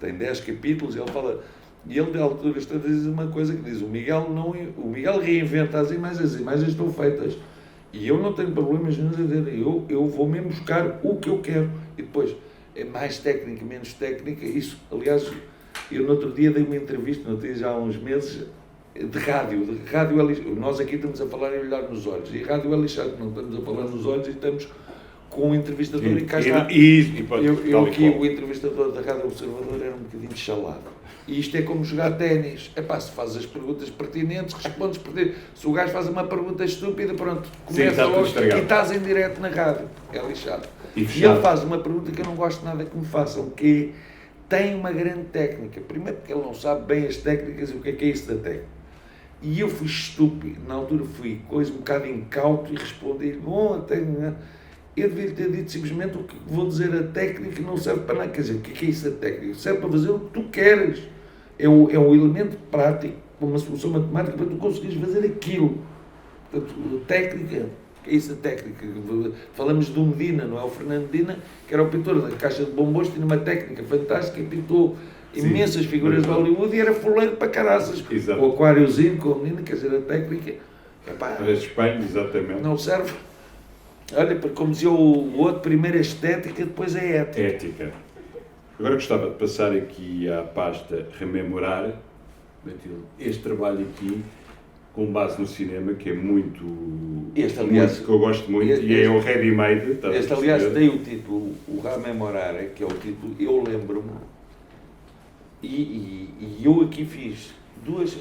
Tem 10 capítulos, ele fala... E ele, de alturas, diz uma coisa que diz, o Miguel reinventa as imagens estão feitas. E eu não tenho problemas nenhum a dizer, eu vou mesmo buscar o que eu quero. E depois, é mais técnica, menos técnica, isso, aliás, eu no outro dia dei uma entrevista, não tenho já há uns meses, de rádio é lixado. Nós aqui estamos a falar e olhar nos olhos, e rádio é lixado, não estamos a falar nos olhos e estamos com o entrevistador e cá está. Eu aqui, o entrevistador da Rádio Observador era um bocadinho chalado. E isto é como jogar ténis. Se fazes as perguntas pertinentes, respondes pertinentes. Se o gajo faz uma pergunta estúpida, pronto, começa logo e estás em direto na rádio. É lixado. E ele faz uma pergunta que eu não gosto nada que me façam, que tem uma grande técnica. Primeiro porque ele não sabe bem as técnicas e o que é isso da técnica. E eu fui estúpido. Na altura fui um bocado incauto e respondi-lhe, bom, a técnica... Eu devia ter dito simplesmente o que vou dizer, a técnica não serve para nada. Quer dizer, o que é isso da técnica? Serve para fazer o que tu queres. É um elemento prático, uma solução matemática para tu conseguires fazer aquilo. Portanto, técnica, que é isso a técnica? Falamos do Medina, não é? O Fernando Medina, que era o pintor da Caixa de Bombons, tinha uma técnica fantástica e pintou imensas figuras de Hollywood e era fuleiro para caraças. Exato. O aquáriozinho com o Medina, quer dizer, a técnica... Para Espanha, exatamente. Não serve... Olha, como dizia o outro, primeiro é estética, depois é ética. Ética. Agora gostava de passar aqui à pasta Rememorar, este trabalho aqui, com base no cinema, que é muito... Este, aliás... que eu gosto muito, e é o ready-made. Este, aliás, tem o título, o Rememorar, que é o título, eu lembro-me, e eu aqui fiz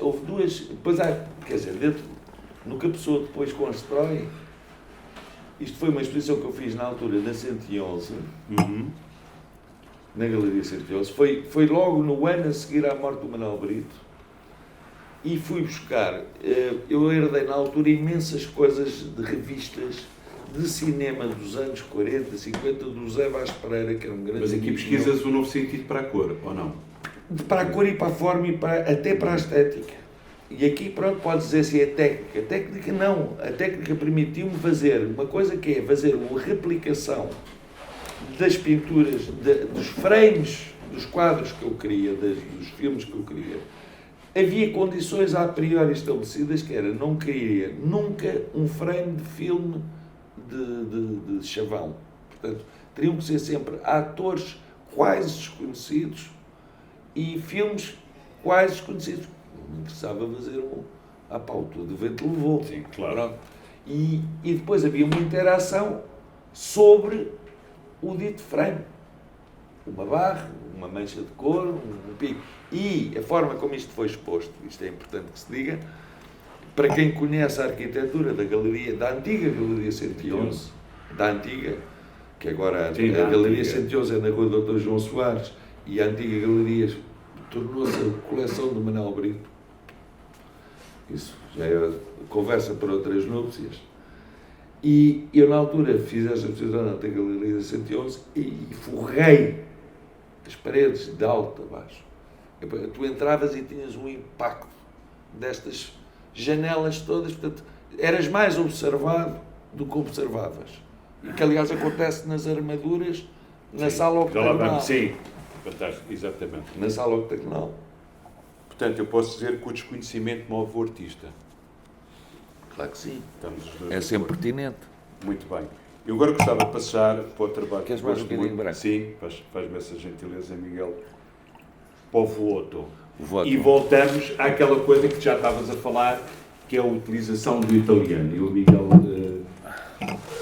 houve duas... Depois há, quer dizer, no que a pessoa depois constrói... Isto foi uma exposição que eu fiz na altura da 111, na Galeria 111. Foi logo no ano a seguir à morte do Manuel Brito. E fui buscar, eu herdei na altura imensas coisas de revistas de cinema dos anos 40, 50, do José Vaz Pereira, que era um grande... Mas aqui pesquisas um novo sentido para a cor, ou não? Para a cor e para a forma e até para a estética. E aqui, pronto, pode dizer se é técnica. A técnica não. A técnica permitiu-me fazer uma coisa que é fazer uma replicação das pinturas, dos frames, dos quadros que eu queria, dos filmes que eu queria. Havia condições a priori estabelecidas que era, não queria nunca um frame de filme de chavão. Portanto, teriam que ser sempre atores quase desconhecidos e filmes quase desconhecidos. Me interessava fazer o todo o vento levou. Sim, claro. Pronto. E depois havia uma interação sobre o dito frame. Uma barra, uma mancha de cor, um pico. E a forma como isto foi exposto, isto é importante que se diga, para quem conhece a arquitetura da antiga Galeria 111, da antiga, que agora sim, a Galeria 111 é na Rua Dr. João Soares, e a antiga Galeria tornou-se a coleção do Manuel Brito. Isso já é conversa para outras núpcias. E eu, na altura, fiz esta exposição na antiga Galeria 111 e forrei as paredes de alto a baixo. Tu entravas e tinhas um impacto destas janelas todas, portanto, eras mais observado do que observavas. E que, aliás, acontece nas armaduras, na sala octagonal. Sim, fantástico, exatamente. Na sala octagonal. Portanto, eu posso dizer que o desconhecimento move o artista. Claro que sim. Estamos os dois é sempre pertinente. Muito bem. Eu agora gostava de passar para o trabalho. Queres mais um bocadinho branco? Sim, faz-me essa gentileza, Miguel. Povoto. E voltamos àquela coisa que já estavas a falar, que é a utilização do italiano. E o Miguel,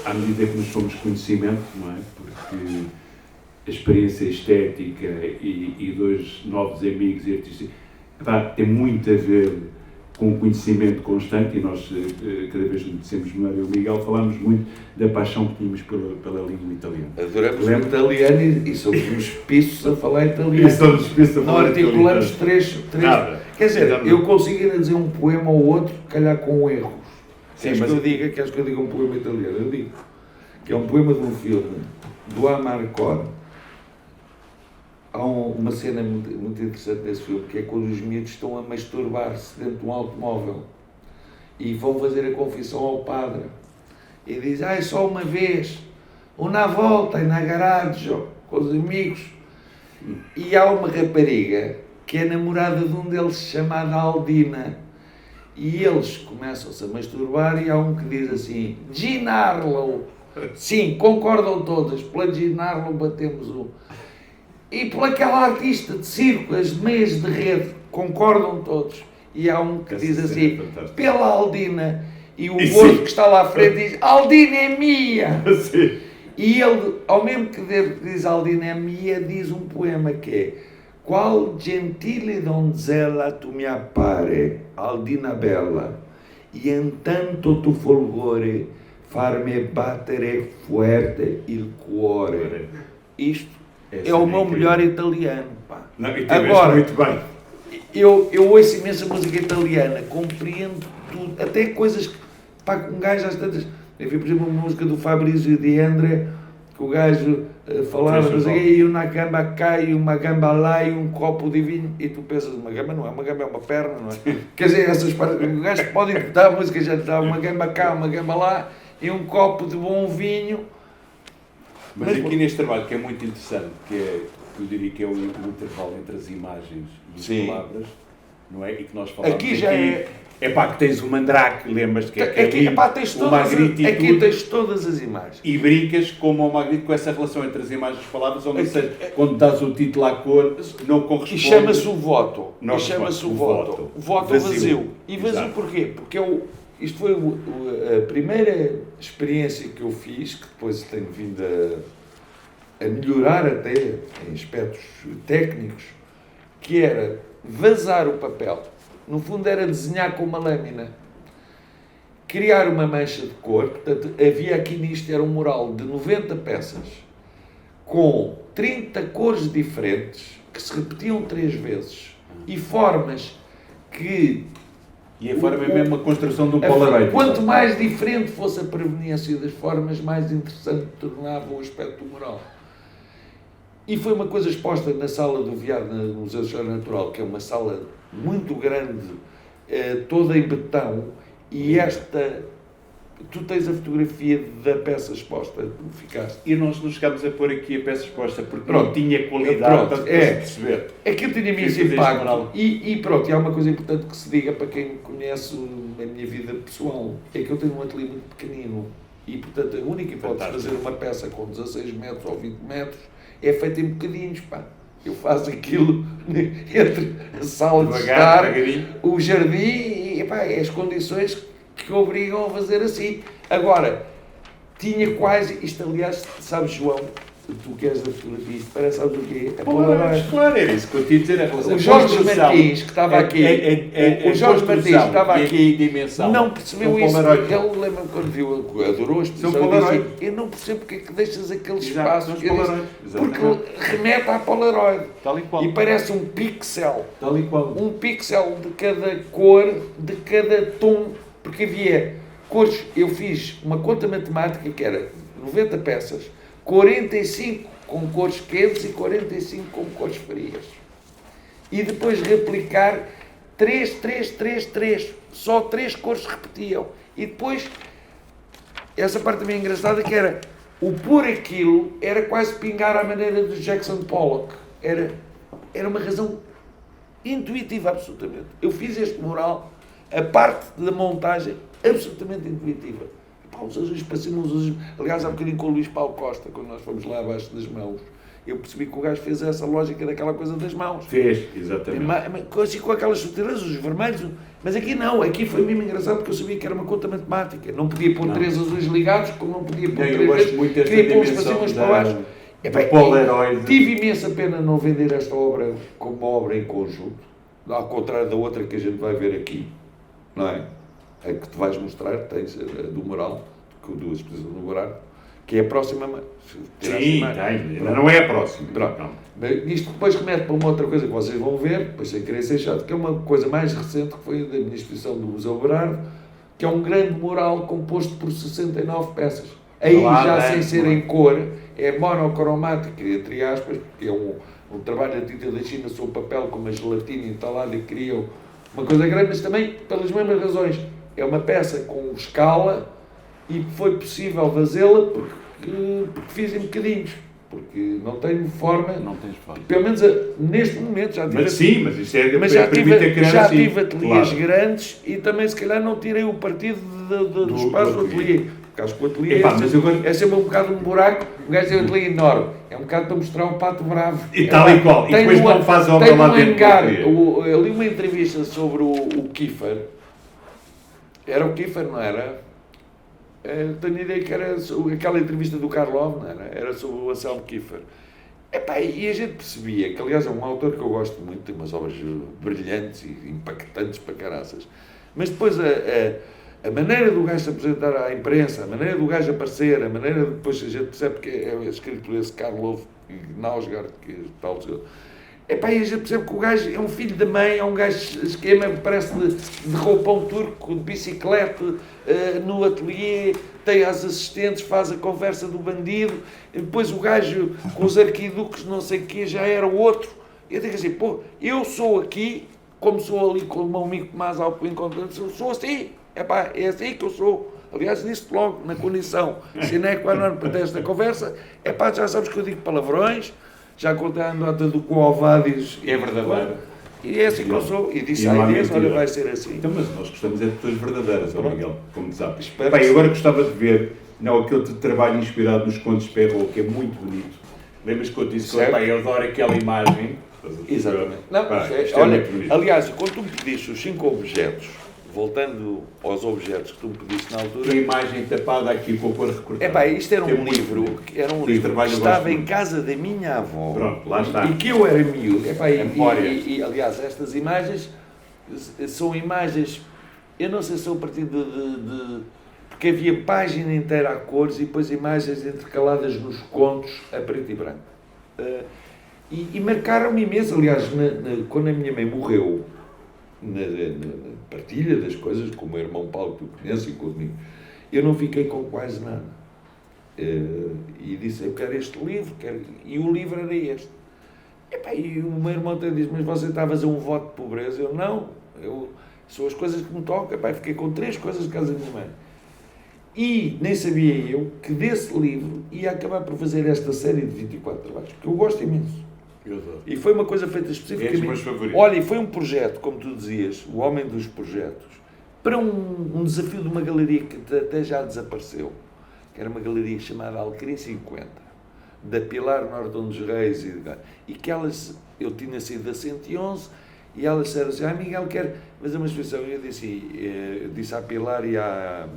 à medida que nos somos conhecimento, não é? Porque a experiência estética e dois novos amigos e artistas, tem muito a ver com o conhecimento constante, e nós cada vez nos dissemos melhor, eu e o Miguel falámos muito da paixão que tínhamos pela língua italiana. Adoramos o italiano e somos uns pissos a falar italiano. Não articulamos três. Quer dizer, eu consigo ainda dizer um poema ou outro, calhar com erros. Queres que eu diga um poema italiano? Eu digo. Que é um poema de um filme, do Amarcord. Há uma cena muito interessante nesse filme, que é quando os miúdos estão a masturbar-se dentro de um automóvel e vão fazer a confissão ao padre. E diz, só uma vez, uma volta, na garagem, com os amigos. E há uma rapariga que é namorada de um deles chamada Aldina. E eles começam-se a masturbar e há um que diz assim, Ginarlo. Sim, concordam todas, pela Ginarlo batemos um. E por aquela artista de circo, as meias de rede, concordam todos. E há um que diz assim, pela Aldina. E o outro que está lá à frente diz, Aldina é minha. Sim. E ele, ao mesmo que diz Aldina é minha, diz um poema que é Qual gentile donzella tu mi appare, Aldina bella, e intanto tu folgore farmi battere fuerte il cuore. Isto é o meu melhor italiano, pá. Não, agora, muito bem. Eu ouço imensa música italiana, compreendo tudo, até coisas que, pá, um gajo às tantas... Eu vi, por exemplo, uma música do Fabrizio Di Andre, que o gajo falava, não sei, e uma gamba cá, e uma gamba lá, e um copo de vinho, e tu pensas, uma gamba não é, uma gamba é uma perna, não é? Quer dizer, essas partes, o gajo pode interpretar a música, já está uma gamba cá, uma gamba lá, e um copo de bom vinho. Mas aqui neste trabalho, que é muito interessante, que é, eu diria que é o intervalo entre as imagens e as palavras, não é? E que nós falamos aqui já é pá, que tens o Mandrake, lembras-te que é aqui, lindo, tens aqui tens todas as imagens. E brincas como o Magritte com essa relação entre as imagens e as palavras, onde seja, quando dás o título à cor, não corresponde. E chama-se o voto. Não, chama-se o voto. Voto vazio. E vazio porquê? Porque isto foi a primeira experiência que eu fiz, que depois tenho vindo a melhorar até em aspectos técnicos, que era vazar o papel. No fundo era desenhar com uma lâmina. Criar uma mancha de cor. Portanto, havia aqui nisto, era um mural de 90 peças, com 30 cores diferentes, que se repetiam 3 vezes, e formas que... E a forma é mesmo a construção de um Polaroid. Quanto mais diferente fosse a proveniência das formas, mais interessante tornava o aspecto do mural. E foi uma coisa exposta na sala do Viado, no Museu de História Natural, que é uma sala muito grande, toda em betão, e tu tens a fotografia da peça exposta, tu ficaste. E nós não chegámos a pôr aqui a peça exposta, porque não tinha qualidade para perceber. Aquilo tinha imenso impacto. E pronto, e há uma coisa importante que se diga para quem conhece a minha vida pessoal, é que eu tenho um ateliê muito pequenino, e portanto a única hipótese de fazer uma peça com 16 metros ou 20 metros é feita em bocadinhos, pá. Eu faço aquilo entre a sala de estar, o jardim e pá, as condições que obrigam a fazer assim. Agora, tinha quase, isto aliás, sabes, João, tu que és da fotografia, isto parece, sabes o quê? Claro, era isso que eu tinha a dizer. A relação. O Jorge Martins, que estava aqui, o Jorge Martins, que estava aqui, não percebeu isso. Ele lembra-me quando viu, adorou a exposição, disse, eu não percebo porque é que deixas aqueles espaços, porque remete à Polaroid. Tal e qual. E parece um pixel. Tal e qual. Um pixel de cada cor, de cada tom, porque havia cores. Eu fiz uma conta matemática que era 90 peças, 45 com cores quentes e 45 com cores frias. E depois replicar 3. Só 3 cores repetiam. E depois, essa parte também engraçada, que era o pôr aquilo, era quase pingar à maneira de Jackson Pollock. Era uma razão intuitiva, absolutamente. Eu fiz este mural, a parte da montagem, absolutamente intuitiva. Uns azuis para cima, uns azuis. Aliás, há um bocadinho com o Luís Paulo Costa, quando nós fomos lá abaixo das mãos, eu percebi que o gajo fez essa lógica daquela coisa das mãos. Fez, exatamente. Assim, com aquelas sutilezas, os vermelhos. Mas aqui não, aqui foi mesmo engraçado porque eu sabia que era uma conta matemática. Não podia pôr 3 azuis ligados, como não podia pôr 3 vezes. Queria pôr-los para cima, uns para baixo. Tive imensa pena não vender esta obra como uma obra em conjunto, ao contrário da outra que a gente vai ver aqui, não é? A que te vais mostrar, tens a do Moral, do exposição do Moral, que é a próxima. Sim, ainda não é a próxima. Pronto. Isto depois remete para uma outra coisa que vocês vão ver, depois sem querer ser chato, que é uma coisa mais recente, que foi da minha instituição do Museu Berardo, que é um grande mural composto por 69 peças. Aí já sem ser em cor, é monocromática, entre aspas, porque é um trabalho da tinta da China sobre papel com uma gelatina entalada e criou uma coisa grande, mas também pelas mesmas razões. É uma peça com escala e foi possível fazê-la porque fiz em bocadinhos. Porque não tenho forma. Não tens forma. Pelo menos neste momento já tive. Mas sim, mas isso é mas já tive ateliês claro. Grandes e também se calhar não tirei o partido do espaço do ateliê. Porque acho que o ateliê é sempre um bocado um buraco, o gajo tem um ateliê enorme. É um bocado para mostrar um pato bravo. E tal e qual. E depois não faz a obra lá dentro. Eu li uma entrevista sobre o Kiefer. Era o Kiefer, não era? Tenho a ideia que era aquela entrevista do Karlov, não era? Era sobre o Anselmo Kiefer. E a gente percebia que, aliás, é um autor que eu gosto muito, tem umas obras brilhantes e impactantes para caraças. Mas depois a maneira do gajo se apresentar à imprensa, a maneira do gajo aparecer, a maneira depois a gente percebe que é escrito por esse Karlov Nausgaard, que tal. E a gente percebe que o gajo é um filho da mãe, é um gajo esquema, parece de roupão turco, de bicicleta, no ateliê, tem as assistentes, faz a conversa do bandido, e depois o gajo com os arquiduques, não sei o quê, já era o outro. Eu digo assim, pô, eu sou aqui, como sou ali com o meu amigo Tomás Alpo encontrando, sou assim, é assim que eu sou. Aliás, disse logo, na condição, se não é qua non para esta conversa, já sabes que eu digo palavrões, já contei a nota do Coovadis. É verdadeiro. E é assim que eu sou. E disse à Inês, olha, vai ser assim. Então, mas nós gostamos de pessoas verdadeiras, Miguel, como sabes. Bem, agora gostava de ver aquele trabalho inspirado nos contos de Perrault, que é muito bonito. Lembras que eu disse que eu adoro aquela imagem? Exatamente. Não, olha, aliás, quando tu me pediste os 5 objetos, voltando aos objetos que tu me pediste na altura... A imagem tapada aqui com a cor recortada. Isto era um livro que estava em casa da minha avó. Pronto, lá está. E que eu era miúdo. E aliás, estas imagens são imagens... Eu não sei se são a partir porque havia página inteira a cores e depois imagens intercaladas nos contos a preto e branco. E marcaram-me imenso. Aliás, quando a minha mãe morreu, na partilha das coisas, com o meu irmão Paulo, que eu conheço, e comigo, eu não fiquei com quase nada. E disse, eu quero este livro, e o livro era este. E o meu irmão até disse, mas você está a fazer um voto de pobreza? Eu, não, são as coisas que me tocam. Fiquei com 3 coisas de casa da minha mãe. E nem sabia eu que desse livro ia acabar por fazer esta série de 24 trabalhos, que eu gosto imenso. E foi uma coisa feita especificamente. Olha, e foi um projeto, como tu dizias, o homem dos projetos, para um desafio de uma galeria que até já desapareceu, que era uma galeria chamada Alquerim 50, da Pilar Nordão dos Reis, e que elas, eu tinha sido da 111, e elas disseram assim, Miguel, quer fazer uma exposição. E eu disse à Pilar e à...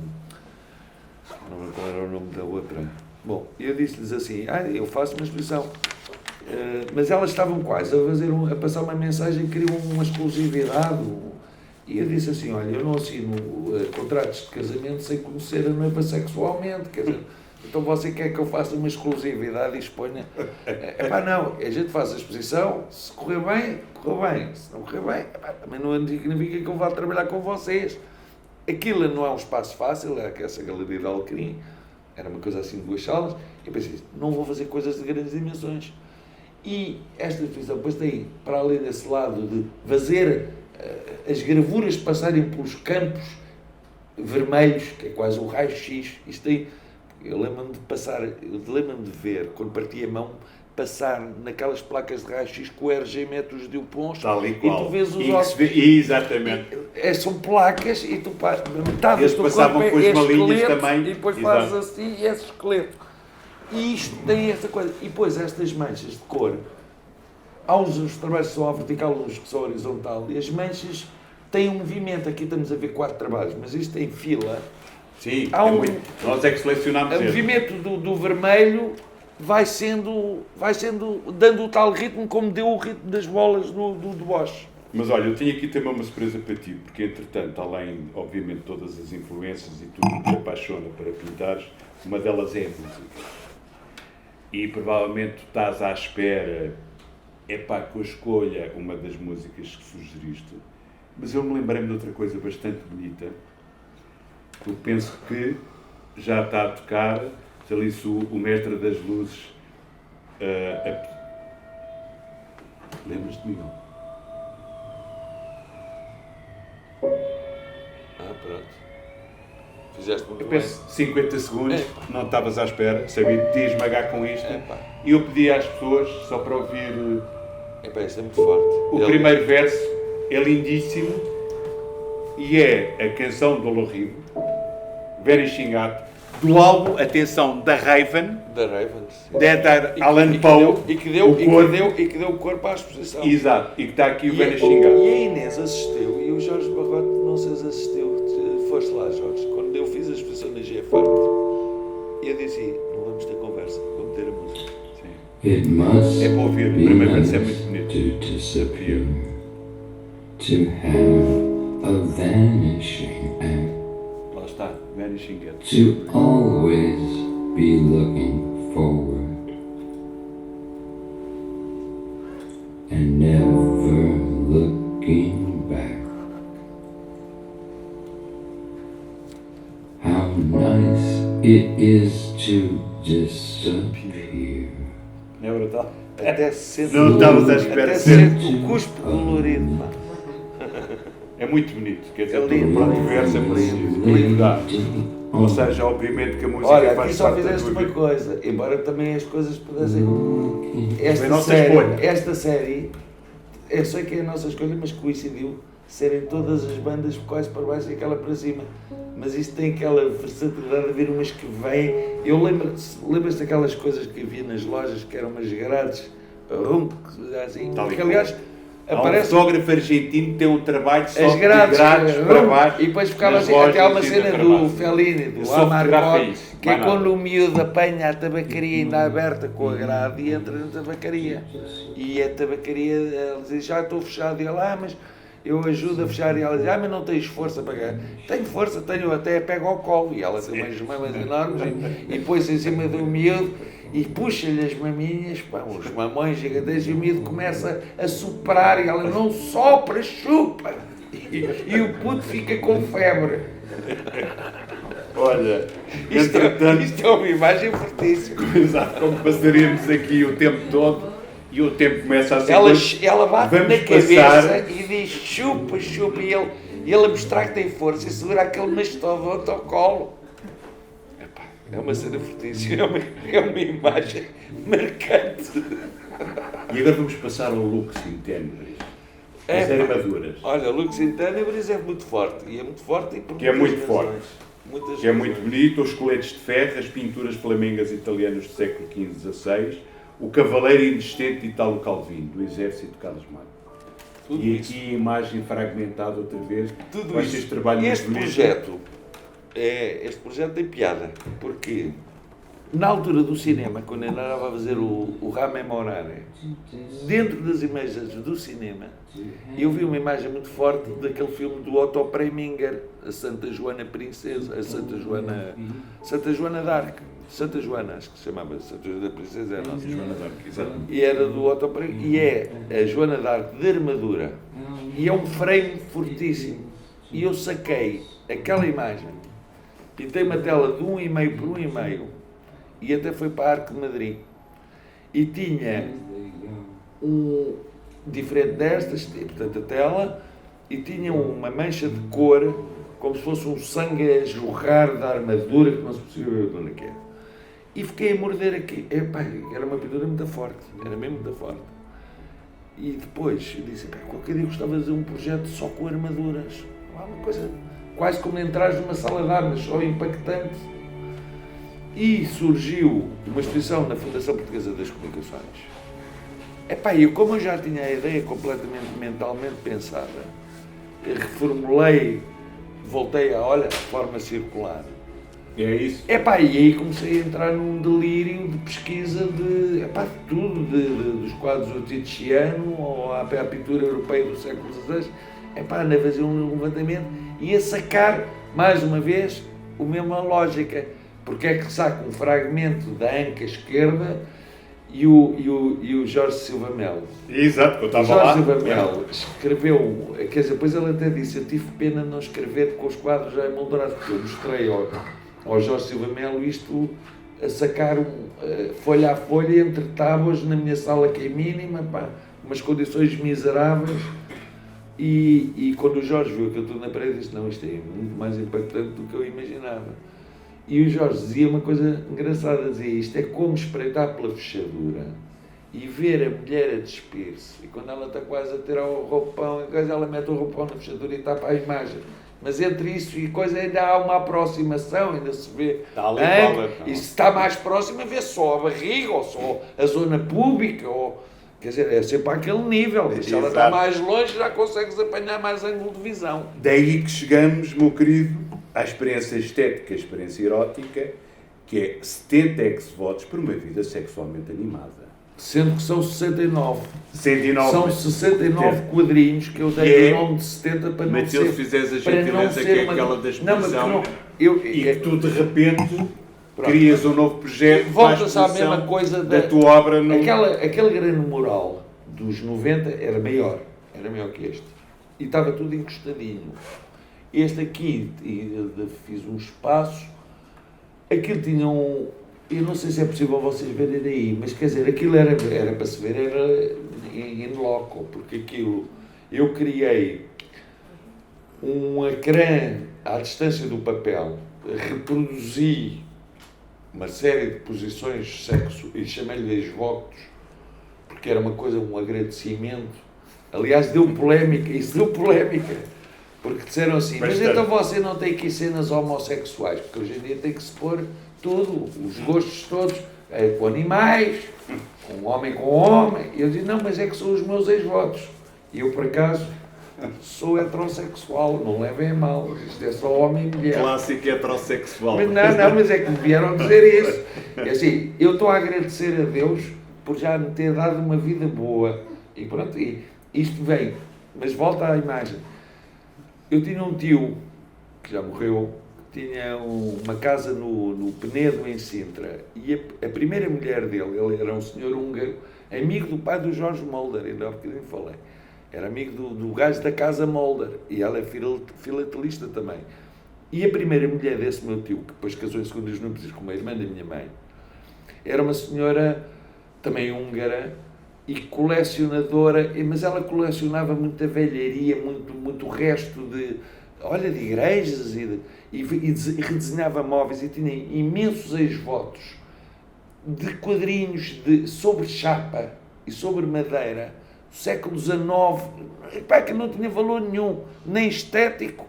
não lembro qual era o nome da outra. Bom, eu disse-lhes assim, eu faço uma exposição. Mas elas estavam quase a passar uma mensagem que queriam uma exclusividade. E eu disse assim, olha, eu não assino contratos de casamento sem conhecer a noiva sexualmente, quer dizer, então você quer que eu faça uma exclusividade e exponha? Não, a gente faz a exposição, se correr bem, correu bem, se não correr bem, também não significa que eu vá trabalhar com vocês. Aquilo não é um espaço fácil, é que essa galeria de Alquerim, era uma coisa assim de 2 salas, e pensei, não vou fazer coisas de grandes dimensões. E esta exposição depois tem, para além desse lado de fazer as gravuras passarem pelos campos vermelhos, que é quase um raio-x, isto tem, eu lembro-me de ver, quando parti a mão, passar naquelas placas de raio-x com o RG metros de ponto, e tu vês os ossos. Exatamente. São placas e tu metade do corpo é esqueleto, também. E depois fazes assim e é esqueleto. E isto tem esta coisa. E depois estas manchas de cor, há os trabalhos que são à vertical, uns que são à horizontal, e as manchas têm um movimento. Aqui estamos a ver 4 trabalhos, mas isto em fila. Sim, há nós é que selecionámos. O movimento do vermelho vai sendo dando o tal ritmo como deu o ritmo das bolas do Bosch. Mas olha, eu tinha aqui também uma surpresa para ti, porque entretanto, além, obviamente, todas as influências e tudo o que te apaixona para pintares, uma delas é a música. E provavelmente tu estás à espera, que eu escolha uma das músicas que sugeriste, mas eu me lembrei-me de outra coisa bastante bonita, que eu penso que já está a tocar, ali o Mestre das Luzes. Lembras-te de mim? Pronto. Fizeste muito Eu bem. penso 50 segundos, não estavas à espera, sabia que te ia esmagar com isto. E eu pedi às pessoas, só para ouvir isto é muito forte. o primeiro verso, é lindíssimo, e é a canção do Lohib, Vanishing Up, do álbum, atenção, da Raven, de Alan Poe, e que deu o corpo à exposição. Exato, e que está aqui o Vanishing Up. E a Inês assistiu, e o Jorge Barrote não sei se assistiu. Foste lá, Jorge, quando eu fiz a exposição na GFART, e eu disse, não vamos ter conversa, vamos ter a música. Sim. É para ouvir, o primeiro verso é muito bonito. Disappear, to have a vanishing act, Lá está, Vanishing Up. to always be looking forward and never looking back. How nice it is to disappear. Não é brutal? Até ser Não estavas à espera de ser ser. o cuspo colorido. Pá. É muito bonito, quer dizer, É lindo, o próprio verso é preciso. Ou seja, obviamente que a música Olha, aqui faz só parte da fizeste tua uma vida. coisa, embora também as coisas pudessem. Foi a nossa escolha. Esta série, eu sei que é a nossa escolha, mas coincidiu serem todas as bandas quase para baixo e aquela para cima. Mas isto tem aquela versatilidade de haver umas que vêm. Eu lembro-se daquelas coisas que havia nas lojas que eram umas grades, assim, que aliás aparece. Um fotógrafo argentino tem um trabalho só As de grades para baixo. e depois ficava nas assim, até há uma lojas e cena na do farmácia. Fellini, Eu do só fotografa Amarcord, isso, que é mais nada. quando o miúdo apanha a tabacaria ainda aberta com a grade e entra na tabacaria. E a tabacaria, ela diz, já estou fechado, e ela, mas eu ajudo a fechar, e ela diz, mas não tens força para ganhar. Tenho força, tenho, até pego ao colo, e ela tem umas mamas enormes, e põe-se em cima do miúdo, e puxa-lhe as maminhas, pá, os mamões gigantescos, e o miúdo começa a soprar, e ela não sopra, chupa, e o puto fica com febre. Olha, Isto é uma imagem fortíssima. exato, como passaríamos aqui o tempo todo e o tempo começa a ser. Ela bate Vamos na cabeça passar. e diz chupa, chupa, e ele a mostrar que tem força e segura aquele mastodonte ao colo. Epá, é uma cena fortíssima, é uma imagem marcante. E agora vamos passar ao Lux in Tenebris. As armaduras. Olha, Lux in Tenebris é muito forte, e é muito forte e por Que é muitas muito razões. forte. Muitas Que é muito razões. bonito, os coletes de ferro, as pinturas flamengas italianas do século XV e XVI, o cavaleiro insistente de Italo Calvino, do exército de Carlos Magno. Tudo E isso. aqui a imagem fragmentada outra vez, Tudo com isso. este trabalho muito Este bonito. este projeto tem piada, porque na altura do cinema, quando eu andava a fazer o Rame Morare, dentro das imagens do cinema, eu vi uma imagem muito forte daquele filme do Otto Preminger, a Santa Joana Princesa, a Santa Joana d'Arc. Santa Joana, acho que se chamava Santa Joana Princesa, é a nossa Joana d'Arc, exatamente. e era do Otto Preminger, e é a Joana d'Arc de armadura, e é um frame fortíssimo, e eu saquei aquela imagem, pintei uma tela de 1,5 por 1,5, e até foi para a Arco de Madrid, e tinha um diferente destas, portanto a tela, e tinha uma mancha de cor, como se fosse um sangue a jorrar da armadura, que não se percebia ver de onde é que era. E fiquei a morder aqui. Epá, era uma pintura muito forte, era mesmo muito forte. E depois eu disse, qualquer dia gostava de fazer um projeto só com armaduras. Uma coisa quase como entrares numa sala de armas, só impactante. E surgiu uma exposição na Fundação Portuguesa das Comunicações. E como eu já tinha a ideia completamente mentalmente pensada, reformulei, voltei a forma circular. É isso? E aí comecei a entrar num delírio de pesquisa de tudo, dos quadros do Tiziano ou à pintura europeia do século XVI. A fazer um levantamento e a sacar, mais uma vez, a mesma lógica. Porque é que saca um fragmento da anca esquerda e o Jorge Silva Melo. Exato, que eu estava lá. Jorge Silva Melo escreveu, quer dizer, depois ele até disse, eu tive pena de não escrever com os quadros já emoldurados, porque eu mostrei ao Jorge Silva Melo isto a sacar folha a folha entre tábuas na minha sala, que é mínima, umas condições miseráveis. E quando o Jorge viu aquilo tudo na parede, disse, não, isto é muito mais impactante do que eu imaginava. E o Jorge dizia uma coisa engraçada, dizia, isto é como espreitar pela fechadura e ver a mulher a despir-se. E quando ela está quase a tirar o roupão, ela mete o roupão na fechadura e tapa a imagem. Mas entre isso e coisa ainda há uma aproximação, ainda se vê. E se está mais próxima, vê só a barriga, ou só a zona pública, ou... Quer dizer, é sempre àquele nível. Se ela está mais longe, já consegues apanhar mais ângulo de visão. Daí que chegamos, meu querido, à experiência estética, à experiência erótica, que é 70 ex-votos por uma vida sexualmente animada. Sendo que são 69. 69. São 69 quadrinhos que eu dei o nome de 70 para não ser... Mas se fizeres a gentileza que é aquela da exposição, e que tu de repente... Pronto. Crias um novo projeto, voltas à mesma coisa da tua obra. Aquele grande mural dos 90 era maior que este. E estava tudo encostadinho. Este aqui, fiz um espaço, aquilo tinha eu não sei se é possível vocês verem aí, mas quer dizer, aquilo era para se ver, era in loco, porque aquilo, eu criei um ecrã à distância do papel, reproduzi uma série de posições sexo e chamei-lhe ex-votos, porque era uma coisa, um agradecimento. Aliás, deu polémica, porque disseram assim, mas então você não tem aqui cenas homossexuais, porque hoje em dia tem que se pôr tudo, os gostos todos, com animais, com homem. E eu disse, não, mas é que são os meus ex-votos. E eu, por acaso, sou heterossexual, não levem a mal, isto é só homem e mulher. Clássico heterossexual. Mas não, mas é que me vieram dizer isso. É assim, eu estou a agradecer a Deus por já me ter dado uma vida boa. E pronto, isto vem. Mas volta à imagem. Eu tinha um tio, que já morreu, que tinha uma casa no Penedo, em Sintra. E a primeira mulher dele, ele era um senhor húngaro, amigo do pai do Jorge Mulder, ainda há bocadinho falei. Era amigo do gajo da casa Mulder, e ela é filatelista também. E a primeira mulher desse meu tio, que depois casou em segundas núpcias com uma irmã da minha mãe, era uma senhora também húngara e colecionadora, mas ela colecionava muita velharia, muito resto de igrejas e redesenhava móveis e tinha imensos ex-votos de quadrinhos sobre chapa e sobre madeira, século XIX, que não tinha valor nenhum, nem estético,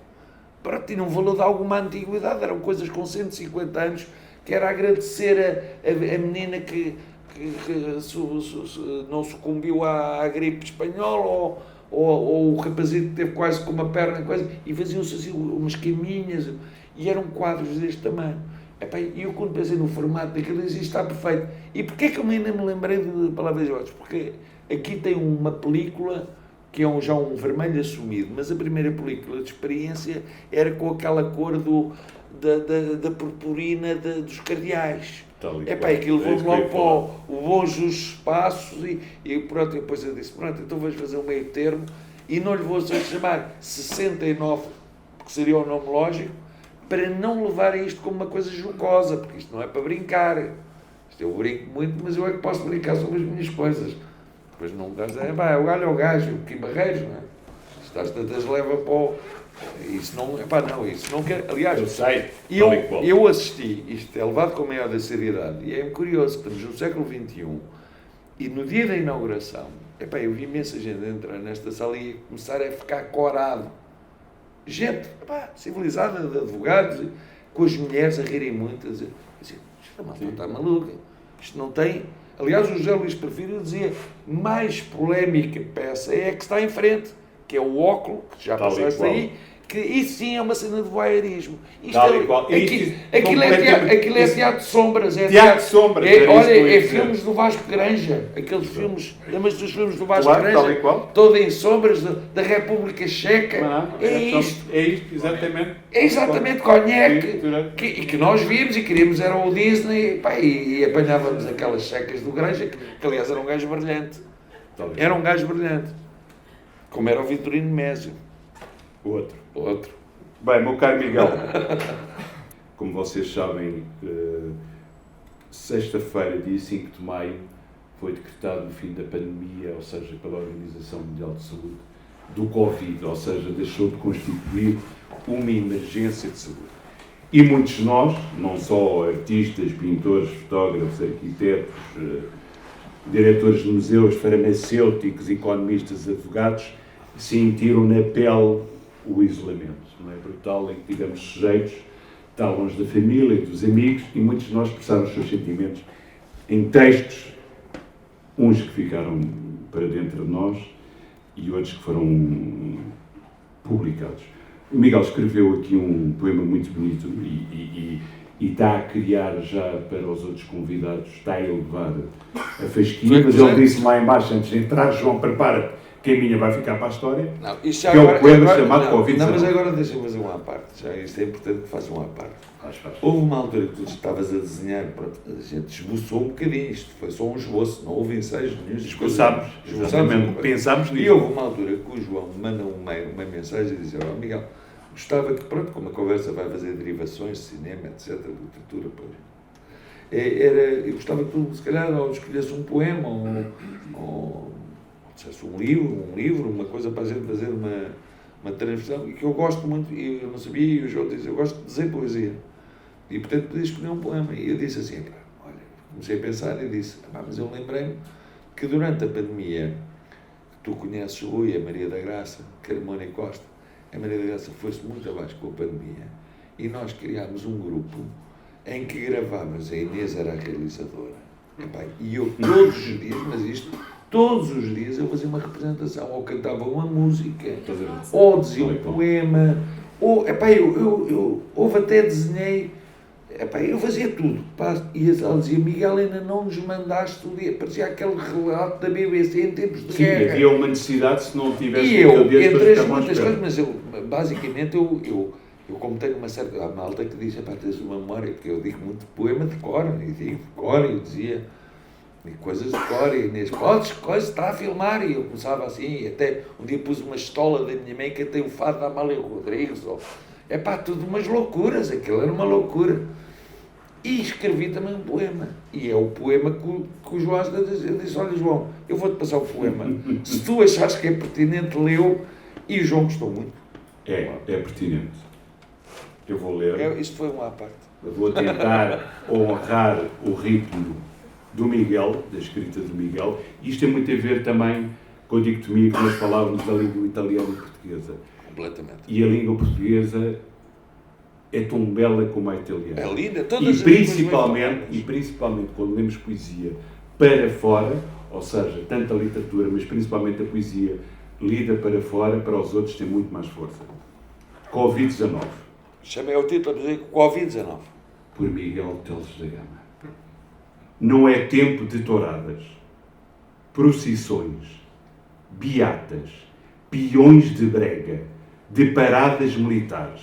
tinha um valor de alguma antiguidade, eram coisas com 150 anos, que era agradecer a menina que não sucumbiu à gripe espanhola, ou o rapazito que teve quase com uma perna, e faziam-se assim umas caminhas, e eram quadros deste tamanho. E eu quando pensei no formato daquilo, disse, está perfeito. E porquê é que eu ainda me lembrei de Palavras de Votos? Porque aqui tem uma película que é já um vermelho assumido, mas a primeira película de experiência era com aquela cor da purpurina dos cardeais. Aquilo levou-me logo para o Bons Espaços e pronto, depois eu disse, pronto, então vamos fazer um meio termo e não lhe vou chamar 69, que seria o nome lógico, para não levar isto como uma coisa jocosa, porque isto não é para brincar. Eu brinco muito, mas eu é que posso brincar sobre as minhas coisas. Depois não dás o galho é o gajo, o Kim Barreiros, não é? Estás tantas leva para o... Isso não quer... Aliás, eu sei. Eu assisti, isto é levado com a maior da seriedade, e é curioso, estamos no século XXI, e no dia da inauguração, eu vi imensa gente entrar nesta sala e começar a ficar corado. Gente, civilizada, de advogados, com as mulheres a rirem muito, a dizer, A malta está maluca. Isto não tem... Aliás, o José Luís Porfírio dizia, mais polémica peça é a que está em frente, que é o óculo, que já passaste aí, que isso sim é uma cena de voyeurismo. Aquilo é teatro de sombras. Teatro de sombras. Olha, filmes do Vasco Granja. Aqueles filmes, lembras dos filmes do Vasco Granja? Todo em sombras da República Checa. É isto, exatamente. É exatamente Cognac. E que nós vimos e queríamos era o Disney. Pá, e apanhávamos aquelas checas do Granja, que aliás era um gajo brilhante. Era um gajo brilhante. Como era o Vitorino Mésio. Outro. Bem, meu caro Miguel, como vocês sabem, sexta-feira, dia 5 de maio, foi decretado o fim da pandemia, ou seja, pela Organização Mundial de Saúde, do Covid, ou seja, deixou de constituir uma emergência de saúde. E muitos de nós, não só artistas, pintores, fotógrafos, arquitetos, diretores de museus, farmacêuticos, economistas, advogados, sentiram na pele o isolamento, não é? Brutal, em que tivemos sujeitos, está longe da família e dos amigos, e muitos de nós expressaram os seus sentimentos em textos, uns que ficaram para dentro de nós e outros que foram publicados. O Miguel escreveu aqui um poema muito bonito e está a criar já para os outros convidados, está a elevar a fasquinha, mas ele disse lá embaixo, antes de entrar, João, prepara-te, que a minha vai ficar para a história, não, que é o poema chamado Covid-19. Não, mas agora deixa-me fazer uma à parte, já isto é importante que faça uma à parte. Houve uma altura que tu estavas a desenhar, pronto, a gente esboçou um bocadinho, isto foi só um esboço, não houve ensaios nenhum. Esboçámos, pensámos nisso. E houve uma altura que o João me manda uma mensagem e diz, Miguel, gostava que, pronto, como a conversa vai fazer derivações de cinema, etc., de literatura, eu gostava que tu, se calhar, ou escolhesse um poema, ou um livro, uma coisa para a gente fazer uma transmissão, e que eu gosto muito, e eu não sabia, e o João disse, eu gosto de dizer poesia. E, portanto, podia escolher um poema. E eu disse assim, olha, comecei a pensar e disse, mas eu lembrei-me que durante a pandemia, tu conheces o Rui, a Maria da Graça, Carmona e Costa, a Maria da Graça foi-se muito abaixo com a pandemia, e nós criámos um grupo em que gravávamos, a Inês era a realizadora, e eu todos os dias, mas isto, todos os dias eu fazia uma representação, ou cantava uma música, ou dizia um poema, ou, eu até desenhei, eu fazia tudo, e ela dizia, Miguel, ainda não nos mandaste o dia, parecia aquele relato da BBC em tempos de guerra. Sim, havia uma necessidade se não tivesse... E eu, entre as muitas coisas, mas eu, basicamente, eu como tenho uma certa... Há malta que diz, tens uma memória, porque eu digo muito poema de cor, e digo de cor, e eu dizia... E coisas de cor, e Inês, coisa está a filmar, e eu começava assim, e até um dia pus uma estola da minha mãe que tem o fado da Amália Rodrigues, tudo umas loucuras, aquilo era uma loucura. E escrevi também um poema, e é o poema que o João disse, olha João, eu vou-te passar o poema, se tu achares que é pertinente, leu, e o João gostou muito. É pertinente. Eu vou ler. Isto foi uma à parte. Eu vou tentar honrar o ritmo do Miguel, da escrita do Miguel. Isto tem muito a ver também com a dicotomia que nós falávamos da língua italiana e portuguesa. Completamente. E a língua portuguesa é tão bela como a italiana. É linda, todas e principalmente quando lemos poesia para fora, ou seja, tanto a literatura, mas principalmente a poesia lida para fora, para os outros tem muito mais força. Covid-19. Chamei o título a dizer Covid-19. Por Miguel Teles da Gama. Não é tempo de touradas, procissões, beatas, peões de brega, de paradas militares,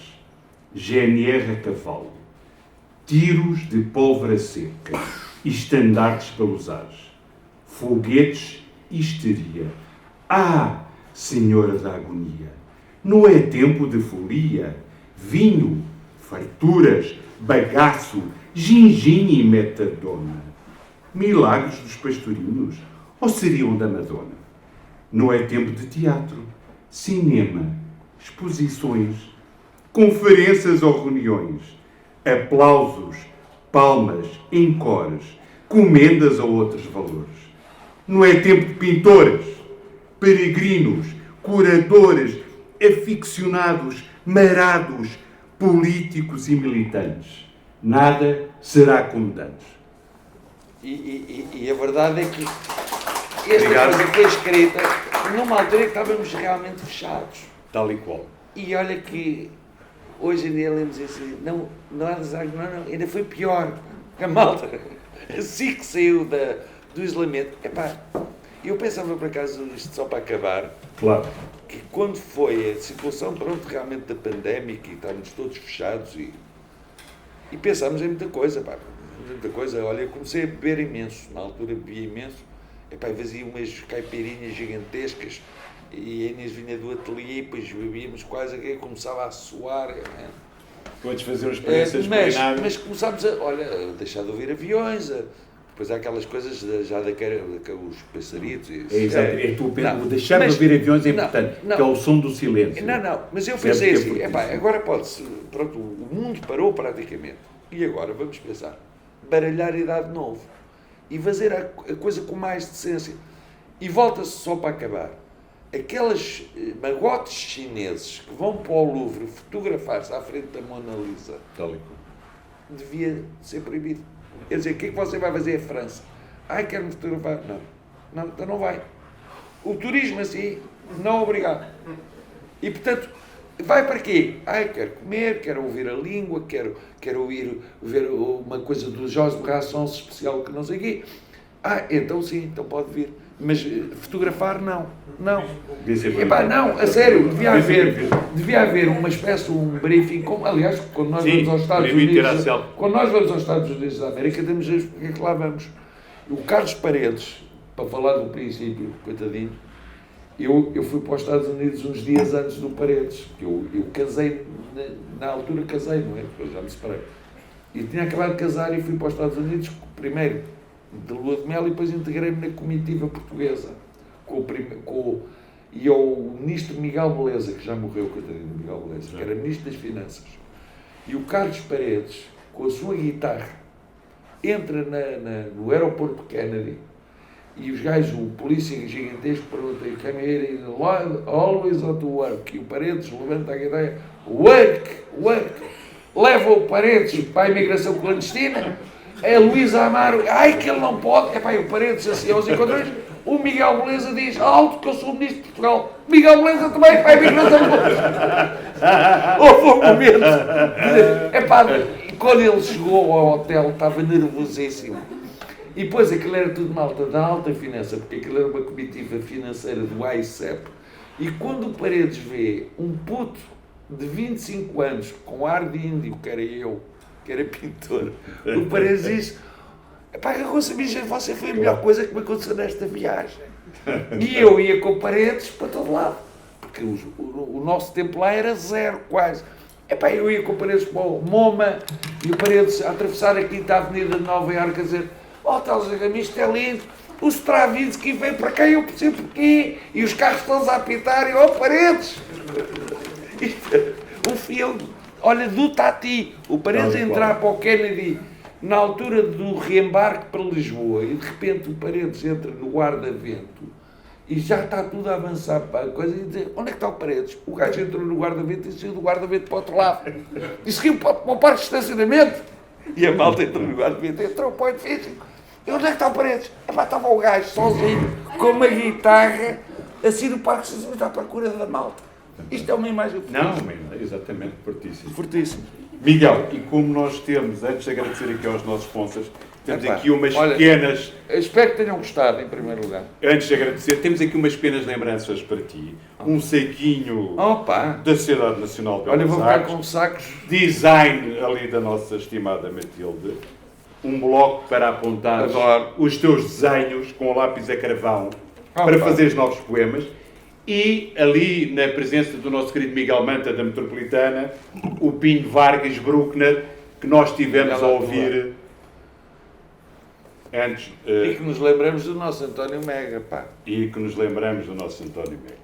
GNR a cavalo, tiros de pólvora seca, estandartes pelos ares, foguetes e histeria. Ah, Senhora da Agonia, não é tempo de folia, vinho, farturas, bagaço, ginginha e metadona. Milagres dos pastorinhos, ou seriam da Madonna? Não é tempo de teatro, cinema, exposições, conferências ou reuniões, aplausos, palmas, encores, comendas ou outros valores. Não é tempo de pintores, peregrinos, curadores, aficionados, marados, políticos e militantes. nada será como dantes. E a verdade é que esta Obrigado. coisa foi escrita numa altura em que estávamos realmente fechados. Tal e qual. E olha que hoje em dia lemos assim, não há design, não, ainda foi pior. A malta, assim que saiu do isolamento, eu pensava por acaso, isto só para acabar, Claro. que quando foi a situação, pronto, realmente da pandémica e estávamos todos fechados e pensámos em muita coisa, muita coisa. Olha, eu comecei a beber imenso, na altura bebia imenso, e fazia umas caipirinhas gigantescas, e a Inês vinha do ateliê, depois bebíamos quase, que começava a suar. Podes fazer as experiências culinárias. Mas começámos a deixar de ouvir aviões, depois há aquelas coisas já os passaritos. O deixar de ouvir aviões é importante, que é o som do silêncio. Mas eu pensei assim, agora pode-se, pronto, o mundo parou praticamente, e agora vamos pensar, baralhar a idade de novo, e fazer a coisa com mais decência, e volta-se só para acabar. Aquelas magotes chineses que vão para o Louvre fotografar-se à frente da Mona Lisa, devia ser proibido. Quer dizer, o que é que você vai fazer à França? Quero-me fotografar. Não, então não vai. O turismo assim, não obrigado. E portanto, vai para quê? Quero comer, quero ouvir a língua, quero ver uma coisa do Jorge Brassens especial que não sei o quê. Então sim, então pode vir. Mas fotografar, não. Não, a sério, devia haver uma espécie, um briefing, como, aliás, quando nós vamos aos Estados Unidos da América, temos porque é que lá vamos. O Carlos Paredes, para falar do princípio, coitadinho, eu fui para os Estados Unidos uns dias antes do Paredes, que eu casei, na altura casei, não é? Depois já me separei. E tinha acabado de casar e fui para os Estados Unidos, primeiro de lua de mel, e depois integrei-me na comitiva portuguesa, e o ministro Miguel Beleza, que já morreu, coitadinho de Miguel Beleza, que era ministro das Finanças, e o Carlos Paredes, com a sua guitarra, entra no aeroporto Kennedy, e os gajos, o polícia gigantesco, pergunta: "Come here, always at work", e o Paredes levanta a guitarra: "Work, work", leva o Paredes para a imigração clandestina. É Luís Amaro, que ele não pode. O Paredes assim aos encontros. O Miguel Beleza diz: "Alto, que eu sou o ministro de Portugal". Miguel Beleza também vai vir na houve um momento. Quando ele chegou ao hotel, estava nervosíssimo. E depois aquilo era tudo malta da alta finança, porque aquilo era uma comitiva financeira do ICEP. E quando o Paredes vê um puto de 25 anos, com ar de índio, que era eu, que era pintor, o Paredes diz: "Você foi a melhor coisa que me aconteceu nesta viagem". E eu ia com Paredes para todo lado, porque o nosso tempo lá era zero, quase. Eu ia com Paredes para o MoMA, e o Paredes a atravessar a Quinta Avenida de Nova Iorque a dizer: isto é lindo, o Stravinsky veio para cá, eu percebo porquê, e os carros todos a apitar, e Paredes! Um filme, olha, do Tati, o Paredes a entrar para o Kennedy, na altura do reembarque para Lisboa, e de repente o Paredes entra no guarda-vento, e já está tudo a avançar para a coisa, e dizer: "Onde é que está o Paredes?" O gajo entrou no guarda-vento e saiu do guarda-vento para o outro lado. E seguiu para o parque de estacionamento. E a malta entrou no guarda-vento, entrou para o edifício. E onde é que está o Paredes? Estava o gajo sozinho, com uma guitarra, assim no parque de estacionamento, à procura da malta. Isto é uma imagem fortíssima. Não, exatamente, fortíssimo. Fortíssimo. Miguel, e como nós temos, antes de agradecer aqui aos nossos sponsors, temos aqui umas pequenas... Espero que tenham gostado, em primeiro lugar. Antes de agradecer, temos aqui umas pequenas lembranças para ti. Um saquinho da Sociedade Nacional de Belas Artes. Olha, vou ficar com sacos. Design ali da nossa estimada Matilde. Um bloco para apontar os teus desenhos com o lápis a carvão para fazeres novos poemas. E ali, na presença do nosso querido Miguel Manta, da Metropolitana, o Pinho Vargas Bruckner, que nós tivemos a ouvir antes. E que nos lembramos do nosso António Mega, E que nos lembramos do nosso António Mega.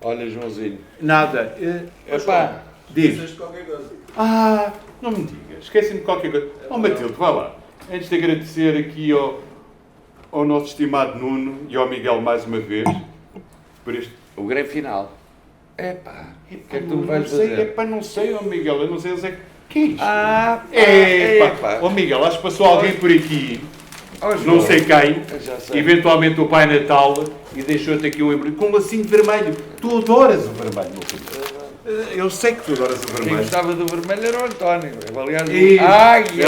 Olha, Joãozinho. Nada. Diz. Não me digas. Esqueci-me de qualquer coisa. Matilde, vá lá. Antes de agradecer aqui ao nosso estimado Nuno e ao Miguel mais uma vez, por este... O grande final. O que é que tu me vais fazer? Não sei, Miguel, eu não sei. Que é isto? Epá. Ó Miguel, acho que passou alguém por aqui, Ó, não sei quem, eu já sei. eventualmente o Pai Natal, e deixou-te aqui um embrulho com um lacinho vermelho. Tu adoras o vermelho, meu filho. Eu sei que tu adoras o Quem vermelho. gostava do vermelho era o António. Aliás, E- águia.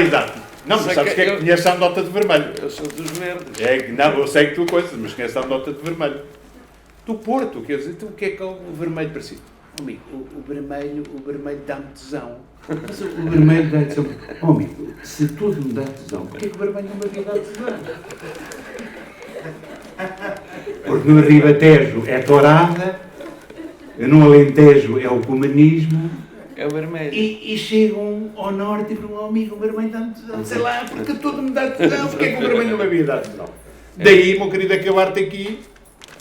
Exato. Não, mas Sei sabes que que é que eu- conheces a nota de vermelho. Eu sou dos verdes. Não, eu sei que tu coisas, mas conheces a nota de vermelho. Do Porto, quer dizer, então o que é o vermelho para si? Amigo, o vermelho dá-me tesão. Mas o vermelho dá tesão. Amigo, se tudo me dá tesão, porquê que o vermelho não me dá tesão? Porque no Ribatejo é tourada, no Alentejo é o comunismo, É o vermelho. e chegam ao norte e perguntam, amigo, o vermelho dá-me tesão. Sei lá, porque tudo me dá tesão, porquê que o vermelho não me dá tesão? Daí, meu querido, acabar-te aqui.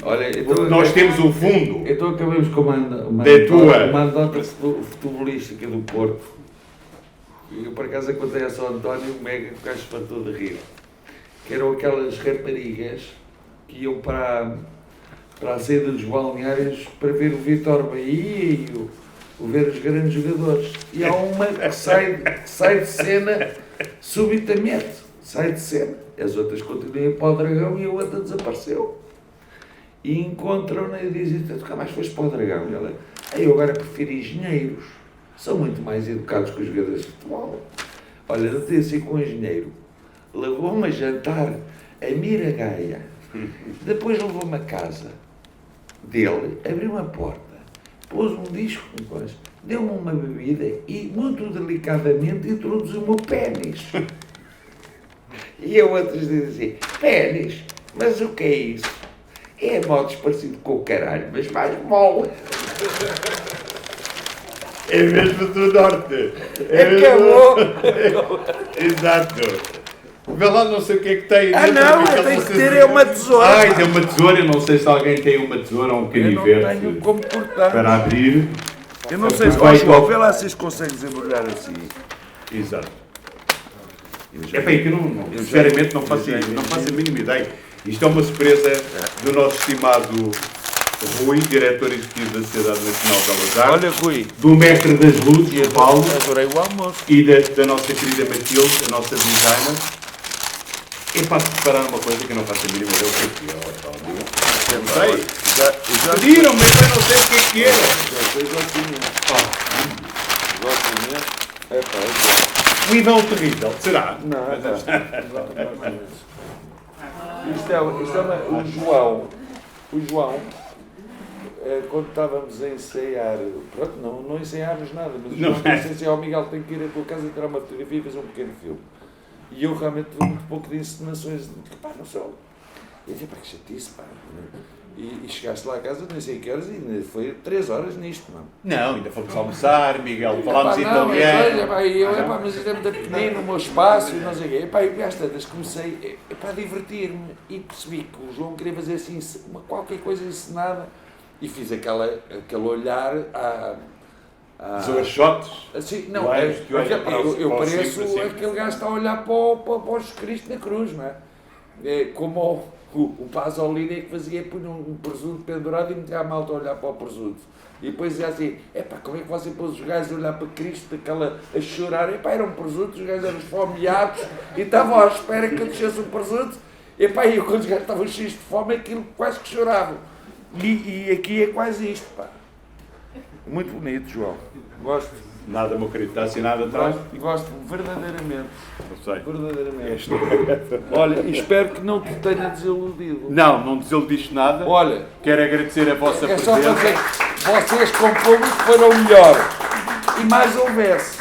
Olha, então, Nós temos o fundo. Então acabamos com uma tua. anedota futebolística do Porto. Eu por acaso contei essa ao António, o Mega, que o gajo espantou de rir. Que eram aquelas raparigas que iam para a saída dos balneários para ver o Vítor Bahia e o ver os grandes jogadores. E há uma que sai de cena subitamente. Sai de cena. As outras continuam para o Dragão e a outra desapareceu. E encontram-na e dizem, tu nunca mais foste para o Dragão. E ela, eu agora prefiro engenheiros. São muito mais educados que os jogadores de futebol. Olha, não tem assim com um engenheiro. Levou-me a jantar a Miragaia. Depois levou-me a casa dele, abriu uma porta, pôs um disco com coisa, deu-me uma bebida e, muito delicadamente, introduziu-me o pênis. E a outros dizem assim, pênis? Mas o que é isso? É modos parecido com o caralho, mas mais mole. É mesmo do norte. Acabou! Exato. Vê lá, não sei o que é que tem. Não, tem que ter uma tesoura. Tem uma tesoura. Eu não sei se alguém tem uma tesoura ou um Eu não canivete tenho como cortar. para abrir. Eu não sei se Vai, vê lá se consegues desembrulhar assim. Exato. É bem que eu não sinceramente não faço a mínima ideia. Isto é uma surpresa do nosso estimado Rui, diretor executivo da Sociedade Nacional de Belas Artes. Olha, Rui, Do mestre das luzes, o Paulo, adorei o almoço. e da nossa querida Matilde, a nossa designer. É para preparar uma coisa que eu não faço a mínima ideia o que é. Não sei. Já Pediram-me, mas eu não sei o que é. sei exatamente. É Um Ivão terrível, será? Não, Isto é o João, quando estávamos a ensaiar, pronto, não ensaiámos nada, mas o João disse assim, o Miguel tem que ir à tua casa e tirar uma fotografia e fazer um pequeno filme. E eu realmente tive muito pouco de encenações, pá, não sou. E eu disse, pá, que chatice, pá. E chegaste lá a casa, nem sei que horas, e foi 3 horas nisto, não. Não, ainda fomos almoçar, Miguel, falámos Epá, italiano. Mas mas isto é muito pequenino, o meu espaço, e não sei o quê. Epá, e às tantas comecei a divertir-me e percebi que o João queria fazer assim qualquer coisa encenada e fiz aquele olhar Os overshots. assim, não, Olhos que olham para o- eu para o pareço sempre. aquele gajo que está a olhar para o Jesus Cristo na cruz, não é? É como o Pasolini que fazia, punha um presunto pendurado e metia a malta a olhar para o presunto. E depois dizia assim, epá, como é que você pôs os gajos a olhar para Cristo, a chorar? Epá, era um presunto, os gajos eram esfomeados e estavam à espera que eu descesse um presunto. Epá, e eu, quando os gajos estavam cheios de fome, aquilo quase que choravam. E aqui é quase isto, pá. Muito bonito, João. Gosto. Nada, meu querido, está assinado atrás. Gosto verdadeiramente. Não sei. Verdadeiramente. Olha, espero que não te tenha desiludido. Não desiludiste nada. Olha, Quero agradecer a vossa é só para presença. dizer que vocês com o público foram o melhor. E mais houvesse.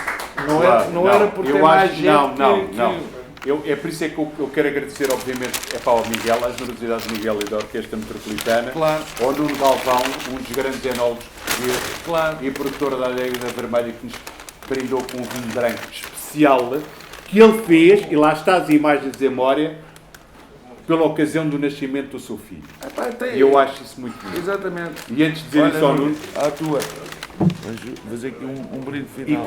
Não era por ter eu mais acho, gente não. É por isso é que eu quero agradecer, obviamente, ao Miguel, à generosidade do Miguel e da Orquestra Metropolitana, Claro. ao Nuno Galvão, um dos grandes enólogos portugueses, Claro. e produtor da Adega da Vermelha, que nos brindou com um vinho branco especial, que ele fez, e lá está as imagens de memória, pela ocasião do nascimento do seu filho. E eu acho isso muito bonito. Exatamente. E antes de dizer isso ao Nuno, À tua. Vamos fazer aqui um brinde e final.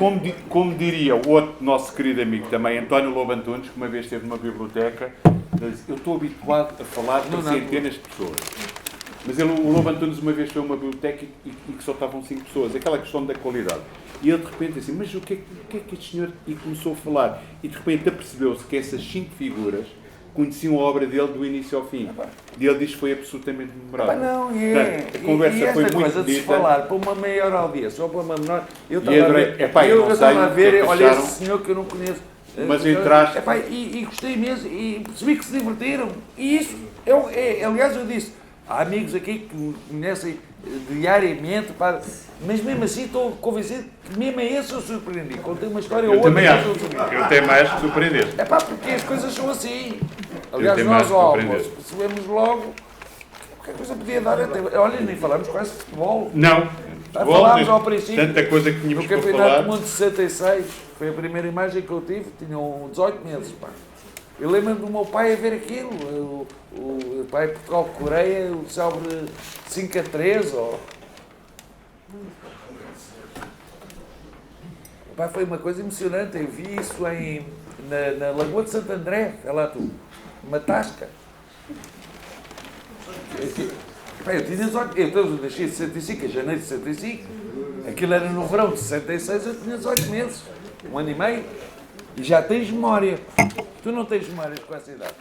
como diria o outro nosso querido amigo também, António Lobo Antunes, que uma vez esteve numa biblioteca, ele disse, eu estou habituado a falar para centenas de pessoas. Mas o Lobo Antunes uma vez foi a uma biblioteca e que só estavam 5 pessoas. Aquela questão da qualidade. E ele de repente assim, mas o que é que este senhor... E começou a falar. E de repente apercebeu-se que essas 5 figuras conheciam a obra dele do início ao fim. E ele diz que foi absolutamente memorável. Não, Portanto, a conversa e esta foi muito coisa de se bonita. falar para uma maior audiência ou para uma menor... Eu E adorei. Epá, eu não sei estava a o que é ver, que olha acharam. esse senhor que eu não conheço. Mas entraste... Epá, e gostei imenso, e percebi que se divertiram. E isso, aliás, eu disse, há amigos aqui que me conhecem diariamente, pá, mas mesmo assim estou convencido que mesmo a esse eu surpreendi. Contei uma história ou Eu outra. também acho. Eu tenho mais que surpreender. É pá, porque as coisas são assim. Aliás, tenho mais nós que ao surpreender. almoço percebemos logo que a coisa podia dar até. Olha, nem falamos quase de futebol. Não. Falámos ao princípio. Tanta coisa que No tínhamos para Campeonato falar. do Mundo de 66, foi a primeira imagem que eu tive, tinham 18 meses, pá. Eu lembro do meu pai a ver aquilo, o pai Portugal-Coreia, o célebre 5-3, Pá, foi uma coisa emocionante, eu vi isso na Lagoa de Santo André, é lá tu, uma tasca. Pá, eu tinha 18, eu nasci em 65, em janeiro de 65, aquilo era no verão de 66, eu tinha 18 meses, 1 ano e meio, e já tens memória. Tu não tens memórias com essa idade.